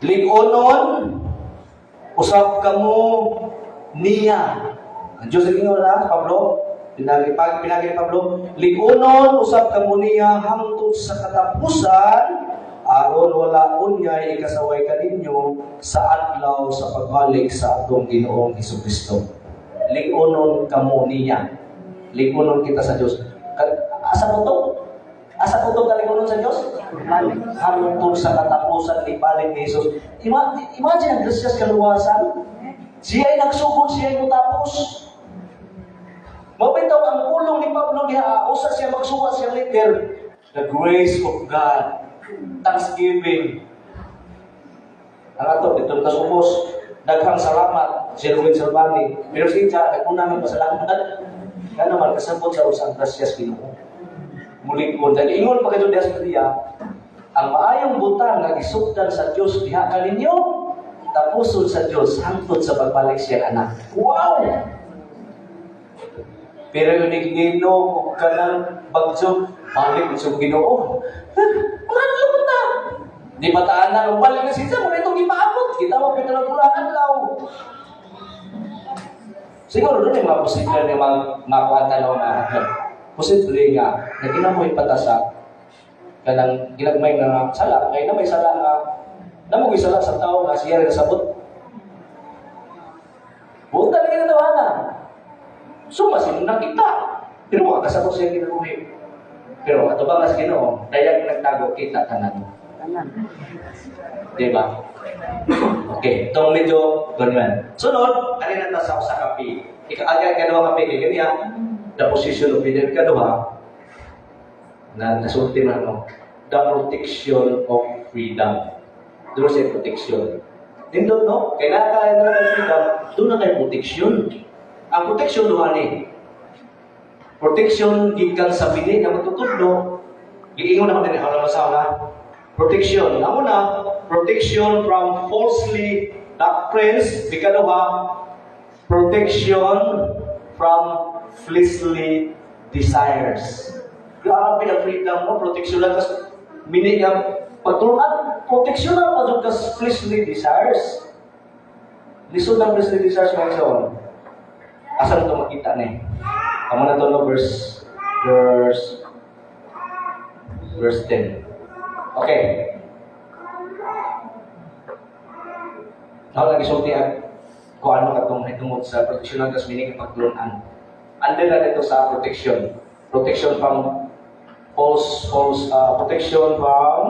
C: Likonon, usap kamo niya. Ang Diyos ang inyo na, Pablo, pinagi ni Pablo, likonon, usap kamo niya hangtod sa katapusan, aron wala unyay ikasaway kaninyo sa adlaw sa pagbalik sa atong Ginoong Hesukristo. Likonon kamo niya. Likonon kita sa Diyos. Asa mo to? Asa ko itong kalikunon sa Diyos? Hangtod sa katapusan ni balik ni Jesus. Imagine ang gracious kaluwasan. Siya ay nagsugod, siya ay matapos. Mabitaw ang pulong ni Pablo diha, usa siya magsuwa siya later. The grace of God. Thanksgiving. Ang ato, dito kasubos. Daghang salamat. Si Erwin Salvani. Pero siya, nagpunang ng pasalamat. Kaya naman, kasabot sa usang gracious Ginoo. Muling ko, dahil ingon pa kayo diya sa diya, ang maayong butang na gisugdan sa Diyos diha kaninyo, tapusod sa Diyos, hangtod sa pagbalik siya anak. Wow! Pero yung nigino, kung ka ng bagsog, balik sa Ginoo. Mga naman na! Di mataan na, balik na siya, kung itong ipaabot, kita mo pinalagulangan law. Siguro doon yung mga posible na makuhatan o posible nga, na ginamoy patasa, kanang ginagmay nga sala, kaya na may sala nga, namugi sala sa tao nga siya rin nasabot. Huwag talaga natawanan. So, masin nakita. Pero mga kasabot siya ginaguhi. Pero ato ba nga sa Ginoo, dayag nagtago kita tanan. Diba? Okay, itong medyo ganyan. Sunod, kanina na sa usa ka P. Ika-agad kaduha ka P, ganyan. The position of leader kaduha, na nasulti man no, the protection of freedom. Doon sa protection. Nindot no, kailangan na ng freedom, doon na kay protection. Ang protection duha ni. Protection gikan sa bini nga matutudlo. Giingon naman din ang masaw na. Protection. Ang una, protection from falsely doctrines. Ikaduha, protection from fleshly desires. Grabe ang freedom mo, protection lang kas mini nga pagtulungan, protection lang pa kas fleshly desires. Lisod ng fleshly desires mga son. Asan ito makita ni? Amo na ito no, verse 10. Okay. Ako lagi sulti at kung ano katong hitungod sa protection ng gas meaning pagtulunan. Under na dito sa protection. Protection from protection from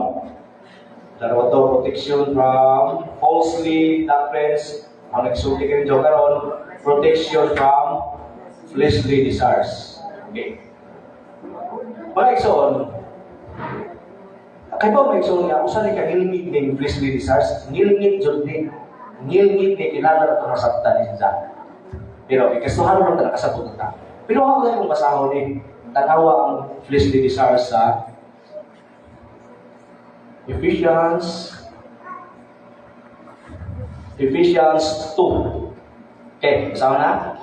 C: dalawa to, protection from falsely doctrines. Ang nagsulti kayo dyan karon, protection from fleshly desires. Okay. Mga iksoon, kaya ba may iksoon nga, usan ni kagilingit ng fleshly desires, ngilingit dyan ni, ngilingit ni kinala na masabta ni siya. Pero ikasuhan mo lang nakasabot na. Pero ako lang yung basahon ni, tanawa ang fleshly desires sa Ephesians 2. Okay, basahon na?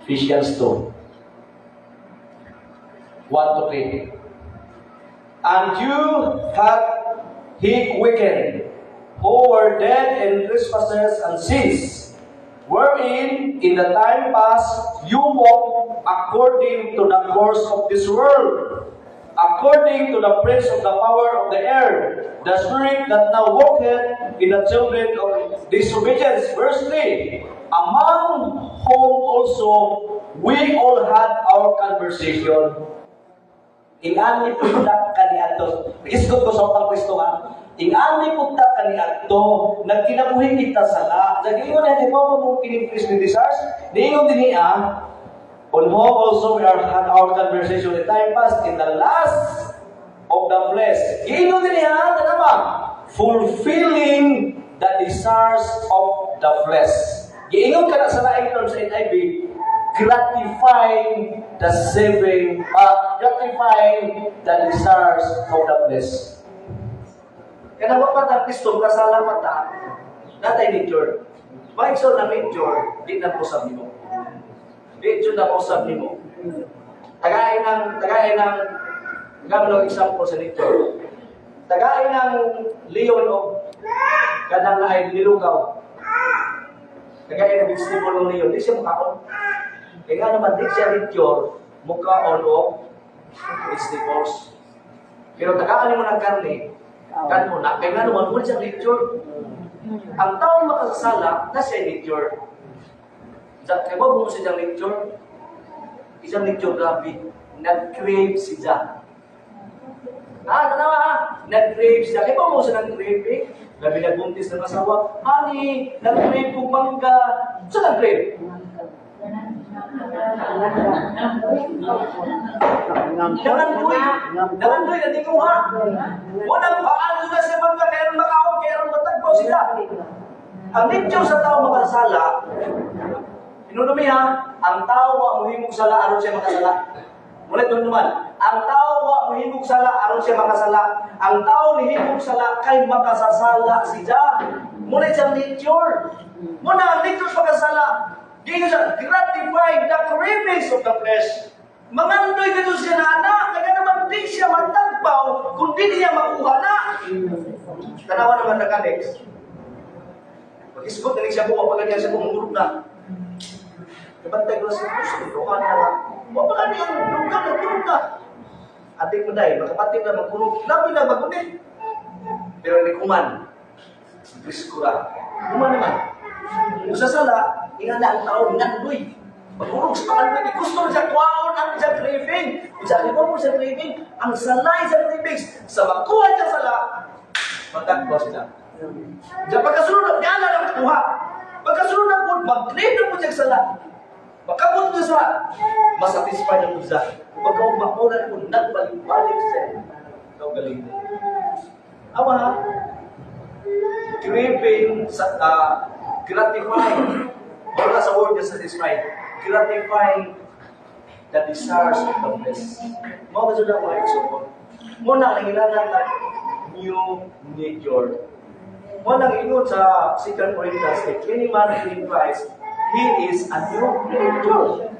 C: Ephesians 2. 1-3. And you hath he quickened, who were dead in trespasses and sins, wherein in the time past you walked according to the course of this world, according to the prince of the power of the air, the spirit that now walketh in the children of disobedience. Verse 3. Among whom also we all had our conversation. Ingani punta kaniadto. Isgot ko sa upang Kristo ha. Ingani punta kaniadto. Nagkinabuhi kita sala. Nag-iyon na di ba mo kining Kristo desires? Niingon din niya. On whom also we are had our conversation in time past in the last of the flesh. Giingon din niya. Tanama. Fulfilling the desires of the flesh. Giingon ka na sa laing terms sa NIV. Gratifying the desires of the flesh. Kaya naman ang Kristo, kasala mata, natay nature. Bakit so na nature, di na po sabi mo. Di na po sabi mo. Tagain ng, gamang example sa nature. Tagain ng leon o kanang na ay nilugaw. Tagain ng vegetable ng leon, di siya makaon. Kaya nga naman, di siya nature, mukhaon o vegetables. Pero tagaan mo ng karne, kanmo na, kaya nga naman, wala siyang nature. Ang taong makasasala, na siya nature. Kaya ba mo siyang nature? Isang nature, grabe. Nag-crave siya. Tanawa nag-crave siya. Kaya ba mo siya nag-crave? Grabe nagbuntis ng asawa. Honey, nag-crave kong mangga. Siya nag-crave. Nangandoy na di ko ha. Walang paano na siya mangga kaya makaon, kaya matagpaw sila. Ang nature sa tao makasala, inunumi ha, ang tao wa muhimog sala aron siya makasala. Muna doon naman, ang tao wa muhimog sala aron siya makasala. Ang tao nihimog sala kay makasasala siya. Muna siyang nature. Muna ang nature sa makasala. Dito siya, gratifying the cravings of the flesh. Mangandoy ka siya na anak, kaya naman di siya matagpaw kung di niya makuha na. Tanawa naman na ka-next. Pag-isgot na siya buwa, pag ganyan siya bumurog na. Nabantay ko na siya, sumundukan na lang. Huwag pa ganyan, nagkurog na. Ating mo dahil, magkapatid na magkurog, labi na magunit. Pero hindi kuman. Biskura. Kuman naman. Kung sa sala, ingana ang tao, nandoy. Pagurog sa pangalwin, gusto na siya kuwaon ang siya craving. Sa mo po sa craving, ang sanay sa cravings, sa makuha niya sala, matagpo sila. Sa pagkasunod, niya lang kuha. Pagkasunod na po, mag-crave na po siya sala. Makabot na sa masatisfy na po siya. Pagka-umakunan po, nagbalik-balik siya. Ikaw galing mo. Awa ha? Craving sa gratifying. Wala sa word na satisfy. Gratifying the desires of the flesh. Mga ba sila mga example? Muna, nangilangan na new nature. Muna, ingon sa 2 Corinthians, if any man in Christ, he is a new nature.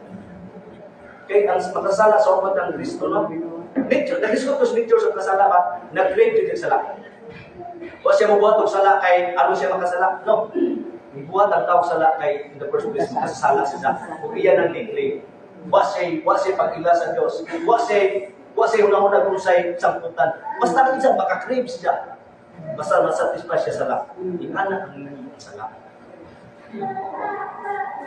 C: Kaya ang makasala sa umat ng Kristo, no? Nature, nag-isot ko sa nature sa kasala ba? Nag-create din sala. O siya mabuhat ang sala kay ano siya makasala? No. Ibuhat ang tao sala kay in the first place makasala siya. Kung iyan ang nickname. Wa siya pag-ila sa Diyos. Wa siya una-una kung sa'y sangkutan. Basta lang isang makakrave siya. Basta masatisfy siya sala. Inanak ang nangyayon sala.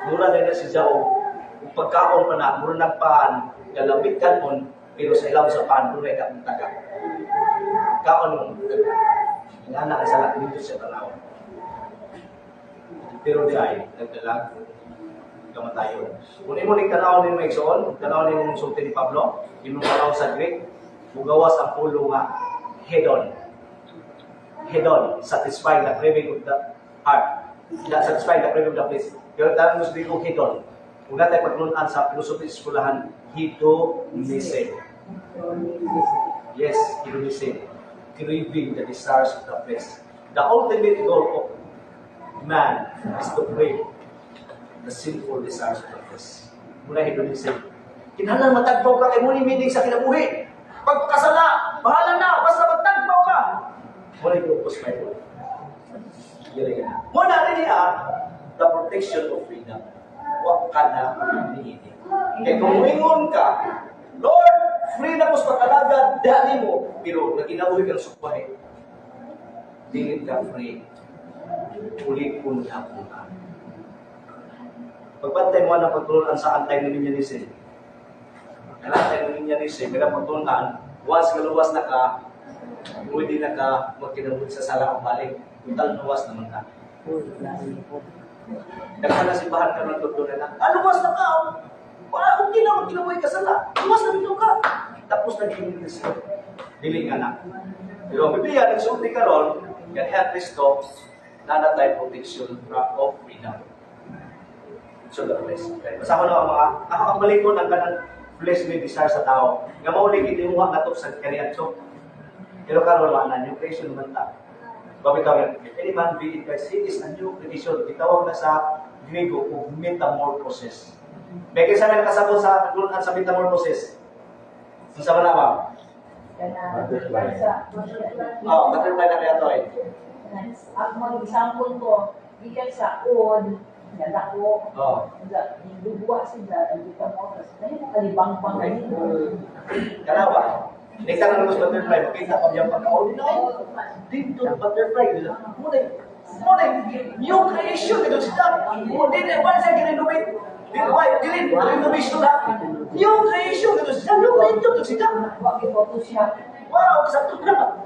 C: Mura na siya o kung pagkaon pa na, mura nagpaan, galabit ka nun, pero sa ilaw sa paan, mura ka taga. Kaon mo, inanak ang sala, dito siya tanaw. Pero di ay, nagdalag, kamatayon. Kung imo ning tanaw ni Maigsoon, tanaw ni mong sulti ni Pablo, imong tanaw sa Greek, mugawas ang pulo nga hedon. Hedon, satisfying the craving of the heart. Satisfying the craving of the flesh. Pero tawag mo sa Greek hedon. Kung natin paglunan sa philosophy skulahan, hedonism. Yes, hedonism. Craving the desires of the flesh. The ultimate goal of man is to crave the sinful desires of the flesh. Muna hedonism. Kinahanglan matagpaw ka kay muni meaning sa kinabuhi. Pagkasala, bahala na, basta magtagpaw ka. Muna yung focus my life. Muna rin niya, the protection of freedom. Huwag ka na hinihinig. Kaya kung umingon ka, Lord, free na po sa pagkalaga, dali mo. Pero naginabuhi kang sukwahe. Dingit ka free. Ulit po na po ka. Pagbantay mo na pagtulunan sa anti-millennialism. Ang anti-millennialism, kaya pagtulunan, once kaluwas na ka, pwede na ka magkinabuhi sa sala o balik. Total luwas naman ka. Nagkanasimbahan ka ng tutunan na, luwas na ka! Okay na, magkinabuhi ka sala. Luwas na dito ka. Tapos nag-millennialism. Dili nga na. Pero ang Biblia, nagsulti ka ron, yan at Kristo, nanatay protection of freedom. So the flesh. Okay. Basta ko na ako ang malikon ang kanang fleshly desire sa tao. Nga maulig, hindi mo nga natok sa kaniyan. So, pero karon man yung creation naman ta. Bakit kami? If any man be in Christ, he is a new creation. Itawag na sa Griego o metamorphosis. May kaysa may nakasabot sa kaguluhan sa metamorphosis. Sa mga ba?
B: Butterfly.
C: Butterfly na kaya to eh.
B: At mag-example ko, ikan sa od, nalako, dubuwa sila, nagkita mo, kasi kalibang-bang dito.
C: Kalawa, next time na butterfly, makita pa niyang pagka-ordinary. Dito, butterfly. Muna, new creation ito sila. Muna, wala siya gininomit. Dilin, renovation na. New creation ito sila. New creation ito sila.
B: Huwag i-photoshop.
C: Wow, sakto na.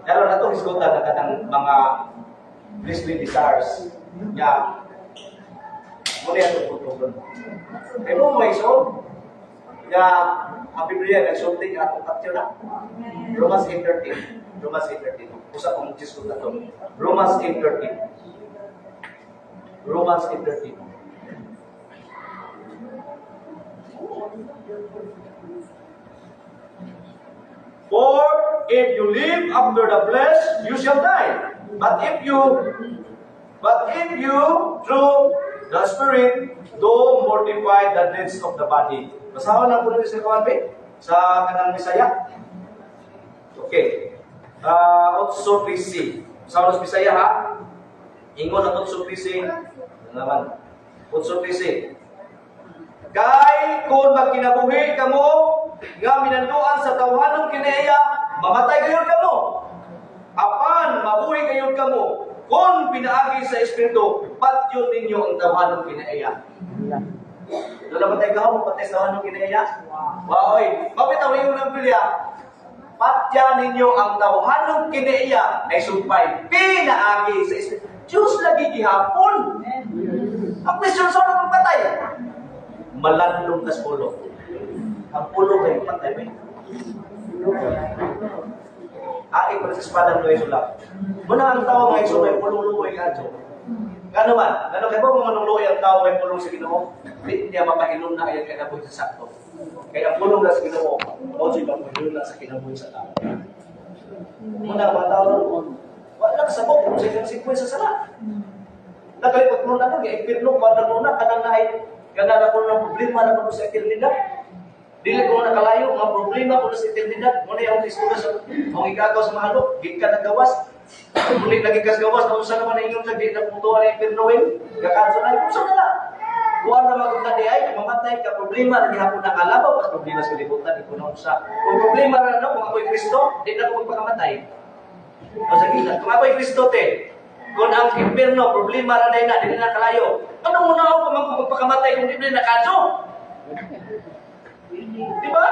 C: Lalo na itong iskutan na kanang mga fleshly desires niya. Muna yan itong putugon. Kaya mo may soul na ang Biblia nagsulting atong kaptyo na. Romans 8:13. Romans 8:13. Usap kong iskutan ito. Romans 8:13. Romans 8:13. For if you live after the flesh, you shall die. But if you through the Spirit do mortify the deeds of the body. Basahan na po natin sa kawan, sa kanang Bisaya. Okay. Otso PC. Basahan sa Bisaya ha. Ingon ang Otso PC. Naman. Otso PC. Kay kung magkinabuhi kamo nga minanduan sa tawhanong kinaiya, mamatay gayud kamo. Apan mabuhi gayud kamo
A: Kung pinaagi sa Espiritu, patyon ninyo ang tawhanong kinaiya. Doon na ba tayo kahapon, patay sa tawhanong kinaiya? Wow, oy. Mapitaw yung ng Biblia. Patyan ninyo ang tawhanong kinaiya ay sumpay. Pinaagi sa Espiritu. Diyos lagi gihapon. Ang question sa ano patay? Malandong kas pulo. Ang pulo kayo patay ba? Ay, ko sa espada no isulap. Muna ang tao nga isulap, pululuoy ka dyan. Gano man? Gano kayo ba manuluoy ang tao ay pulong sa Ginoo? Hindi niya mapahinom na ayan kaya nabuhay sa sakto. Kaya ang pulong na sa Ginoo, o siya mapahinom na sa kinabuhay sa tao. Muna mga tao doon, wala ka sabok, kung siya kang sa sala. Nakalipot mo na ko, i-pirno, wala mo na, kanang na ko ng problema na ko sa eternidad. Dili ko nakalayo, mga problema ko sa eternidad. Muna yung istura sa mga igagaw sa mahalo, gig ka nagawas. Muli lagi kas gawas, kung saan naman inyong lagi na putuan na ipirnoin, kakanso na, kung saan na. Kuha na maganda di ay, mamatay ka problema, naghihapon na kalabaw, at problema sa kalibutan, ikunaw sa. Kung problema na kung ako'y Kristo, di na ako magpakamatay. O sa gila, kung ako'y Kristo, kung ang impirno, problema na di na nakalayo. Ano muna ako magpakamatay kung di na nakanso? Diba?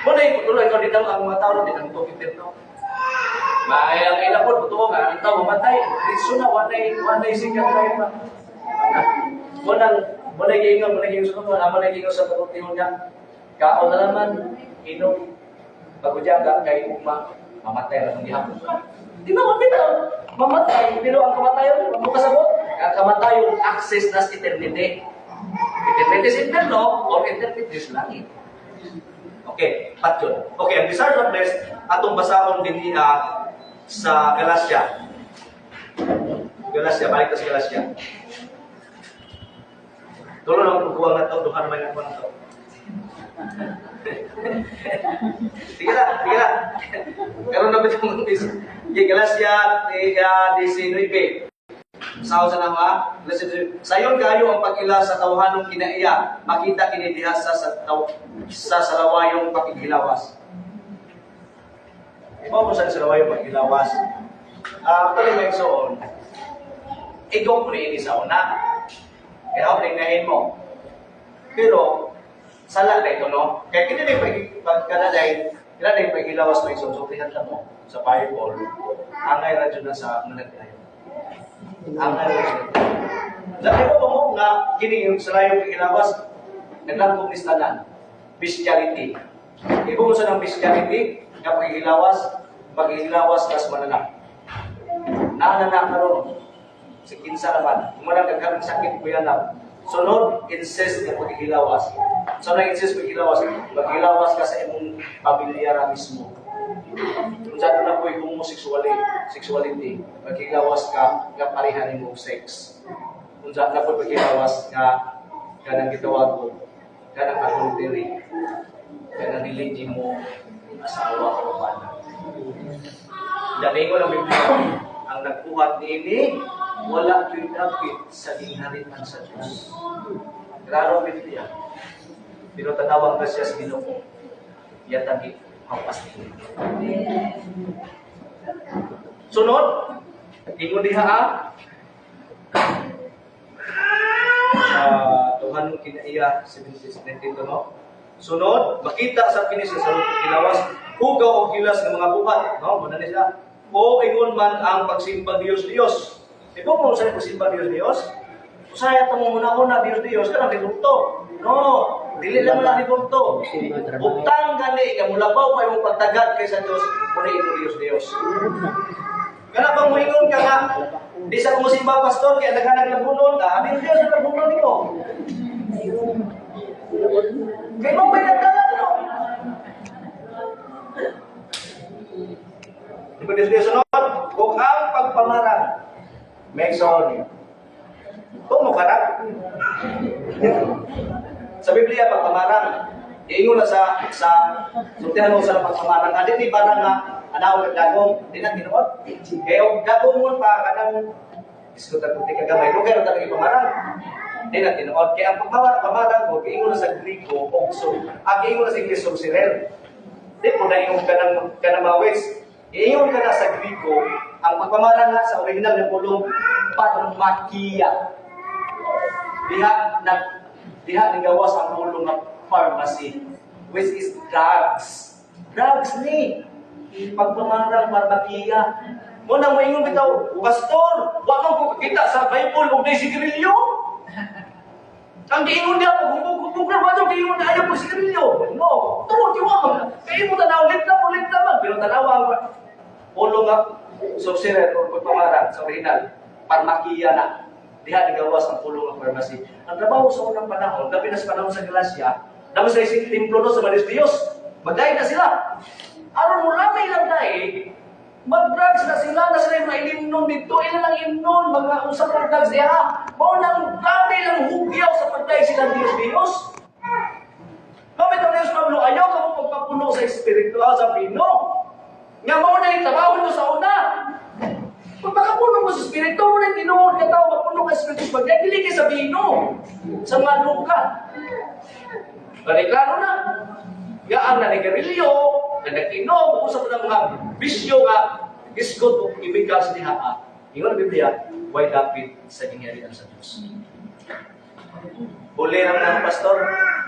A: Muna yung tuloy ko din ang mga tao din ang itong impirno. May ang ina po, totoo nga, ang tao mamatay. Riso na, wanay sikat kayo pa. Muna yung sunod mo, naman yung sa pagkutiho niya. Kao na naman, inom, pagkudyaga, kayo mamatay lang ang ihapon ka. Di ba, mamatay, pero ang kamatayon, ano kasabot? Ang kamatayon, access na sa eternity. Eternity is inferno, or eternity is langit. Okay, patyon. Okay, ang desire of rest, atong basahon din sa Galatia. Balik ka sa Galatia. Tulo lang pagkuha na ito, duha naman na ito. Sige na. Karoon na ba itong Galatia 19? Sao sa nama, sayon kayo ang pag-ila sa tawhanong kinaiya, makita kini diha sa salawayong paghilawas. Iba mo sa salawayong paghilawas. Actually, may soon, igok mo ini sa una. Kaya ako tingnahin mo. Pero, sala na ito, no? Kaya kinanay paghilawas mo iso, so pinatla mo sa Bible, angay radyo na sa managdayo. Ang sabi ko mo nga kini yung salayong paghilawas naglang listanan bestiality. Ibo mo sa ng bestiality nga paghilawas kas manana. Naanana karon si kinsa naman kung wala kang sakit kuya lang. Sunod incest nga paghilawas. So na incest paghilawas ka sa imong pamilya mismo. Kung saan na po yung homosexuality, magkilawas ka, parehan mo sex. Kung saan na po magkilawas ka, kanang gitawag ko, kanang adultery, kanang niligi mo, asawa o bana. Dali ko ng Biblia, ang nagbuhat ni ini, wala pinapit sa inharitan sa Diyos. Klaro ang Biblia. Pero tanawang ka siya sa Ginoo, yatagi. Sunod, ingon diha Tuhan kinaiya 17 no. Sunod, makita sa kinis sa kilawas, hugaw o kilas ng mga buhat, no? Muna nila. O ingon man ang pagsimba Dios. Ito mo sa pagsimba Dios. Usaya tong muna Dios kana dito. No, dili lang lang dito. Butang gani ka mulabaw pa imong pagtagad kay sa Dios, muna imo Dios. Kana bang moingon ka nga di sa musimba pastor kay naghanag ng bunon ka, abi Dios na bunon nimo. Kay mo may nagdala no. Di ba Dios sunod? Kung ang pagpamarang may son. Kung mo kana sa Biblia, pagpamarang, iingon na sa sultihan mo sa pagpamarang. Adi ni parang nga, anawag at dagong, di na ginoon. Kaya yung dagong mo pa, kanang, diskutan ko, di kagamay, lugar na talagang pamarang. Di na ginoon. Kaya ang pagpamarang ko, iingon na sa Grigo, okso. Ang iingon na sa Ingles, sirel. Di po na iingon ka ng mawis. Iingon ka na sa Grigo,
C: Ang pagpamaran nga sa original na pulong parmakia. Diha nigawas ang pulong ng pharmacy, which is drugs. Drugs ni pagpamarang parmakia. Mo nang moingon bitaw, pastor, wa man ko kita sa Bible og nay sigarilyo. Ang giingon niya ko, humbog na ba giingon na ayaw ko sigarilyo. No, tuwa man. Kaya mo tanaw ulit man. Pero tanawa ang pulong nga suksire o pagpamarang sa original, parmakia na. Diha nigawas ang pulong ng pharmacy. Ang trabaho sa unang panahon, labi na sa panahon sa Galacia, dami sa isang templo no sa Maris Dios. Magdahil na sila. Aron mo lamay lang dahil, mag-drugs na sila yung mga inimnon dito. Ilan lang imnon, mga usap ng drugs diha. Mao nang dami lang hugyaw sa pagdahil silang Dios. Kapit ang Dios Pablo, ayaw ka mo pagpapuno sa espiritual sa Pino. Nga mo na yung trabaho nyo sa una. Pag makapuno mo sa espiritu, mo na yung tinuod ka tao, mapuno ka sa espiritu. Magdagili ka sa Pino. Sa mga luka. Balik klaro na. Gaan na nagarilyo, na nag-inom, usap ng mga bisyo nga, isgot o ibigas ni Haa. Ingon ang Biblia, why David sa nangyarihan sa Diyos. Uli naman ang pastor,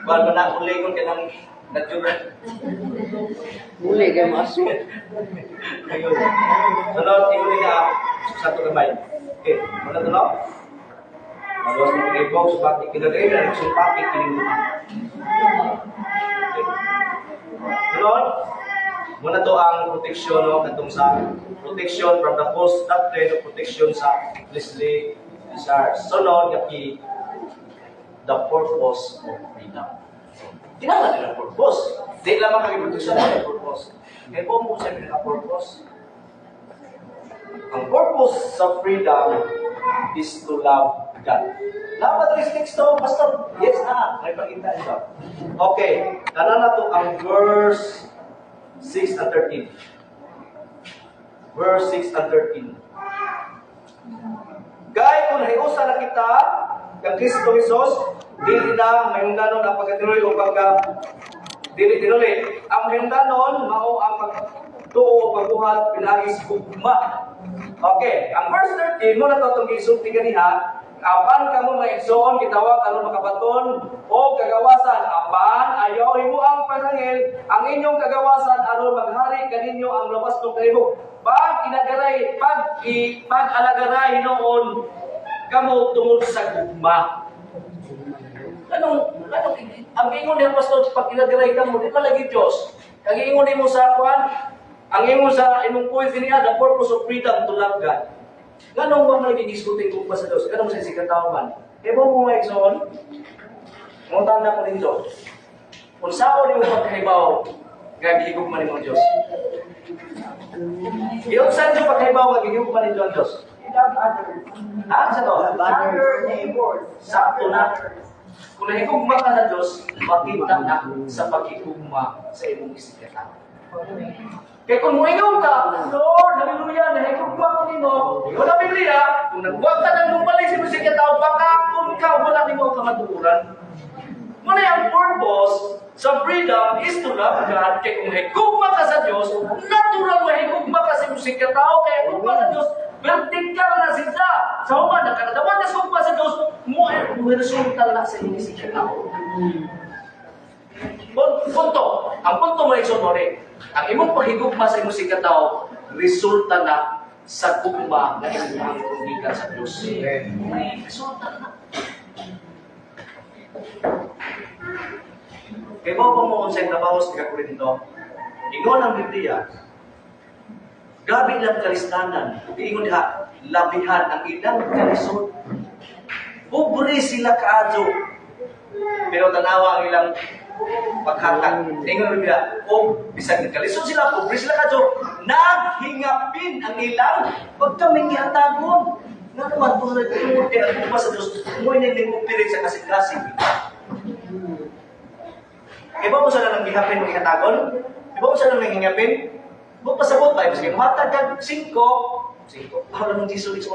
C: wala na ulingon ka ng natural.
B: Uli kayo maso.
C: Ayun. Sunod, tingin na sa ito kamay. Okay, muna ito no? Maluwas ng kibog, subatik kinagay na, subatik kinimuhan. Sunod, muna to ang protection, no? Katong sa protection from the false doctrine of protection sa fleshly desires. Sunod, kaki the purpose of freedom. Kinala nila purpose. Di lamang kami protection ng purpose. Kaya po mo siya pinaka-purpose. Ang purpose sa freedom is to love God. Dapat restricts to, Pastor. Yes na, may pakita ito. Okay, na to ang verse 6 and 13. Verse 6 and 13. Gay kung nahiusa na kita, kang Kristo Jesus, dili na mayungdanon ang pagkatinuloy o dili tinuloy. Ang mayungdanon, mao ang pagtuo o pagbuhat, pinagis gugma. Okay, ang verse 13, muna ito itong isulti ganiha, apan kamo maigsoon, kitawag aron makabaton, o kagawasan, apan ayaw mo ang panangil, ang inyong kagawasan aron maghari kaninyo ang labas ng kalibog. Pag alagaray noon, kamo tungod sa gugma. Ang ingon niya, Pastor, pag ilagaray ka mo, di ba lagi Diyos? Ang ingon mo sa kwan, ang ingon sa imong point niya, the purpose of freedom to love God. Ganong ba malaging iskutin kung pa sa Diyos? Ganong sa sikataw man? Kaya mo mga ekson, muntan na ko nito. Kung saan mo pagkaibaw, gagihigog man mo Diyos. Yung saan yung pagkaibaw, gagihigog man ito ang Diyos? Ha? Sa to? Sakto na. Kung nahigugma ka sa Diyos, makita na sa paghigugma sa imong isikataw. Kaya kung muingaw ka, Lord, hallelujah, nahigugma ko nimo. Ikaw na Biblia, kung nagbuwag ka ng lumpalay sa isikataw, baka kung ka, wala nimo ang kamaturan. Muna yung purpose sa freedom is to love God. Kaya kung higugma ka sa Diyos, natural mahigugma ka sa isikataw. Kaya higugma sa Diyos, vertical na sila. Sa mga nakakadawan na sumpa sa Diyos, mo ay resulta na sa inyo siya tao. Punto. Ang punto mo ay sonore. Ang imong paghigugma sa imong sikataw, resulta na sa gugma na imong kundikan sa Diyos. Resulta na. Kaya mo sa trabaho sa Korinto, ingon ang Biblia, grabe ilang kalistanan. Ingon diha, labihan ang ilang kalisod. Pobre sila kaadyo. Pero tanawa ang ilang paghatag. Ingon nila, bisag ng kalisod sila, pobre sila kaadyo. Naghingapin ang ilang pagkaming ihatagon. Nga naman, kung nagtungod kaya ang sa Diyos, mo inigpirit sa kasing-kasing. Iba mo sila nang ihapin ng ihatagon? Iba mo sila nang hingapin? Huwag pasabot tayo. Sige, matag kag 5. Para ng Jesus.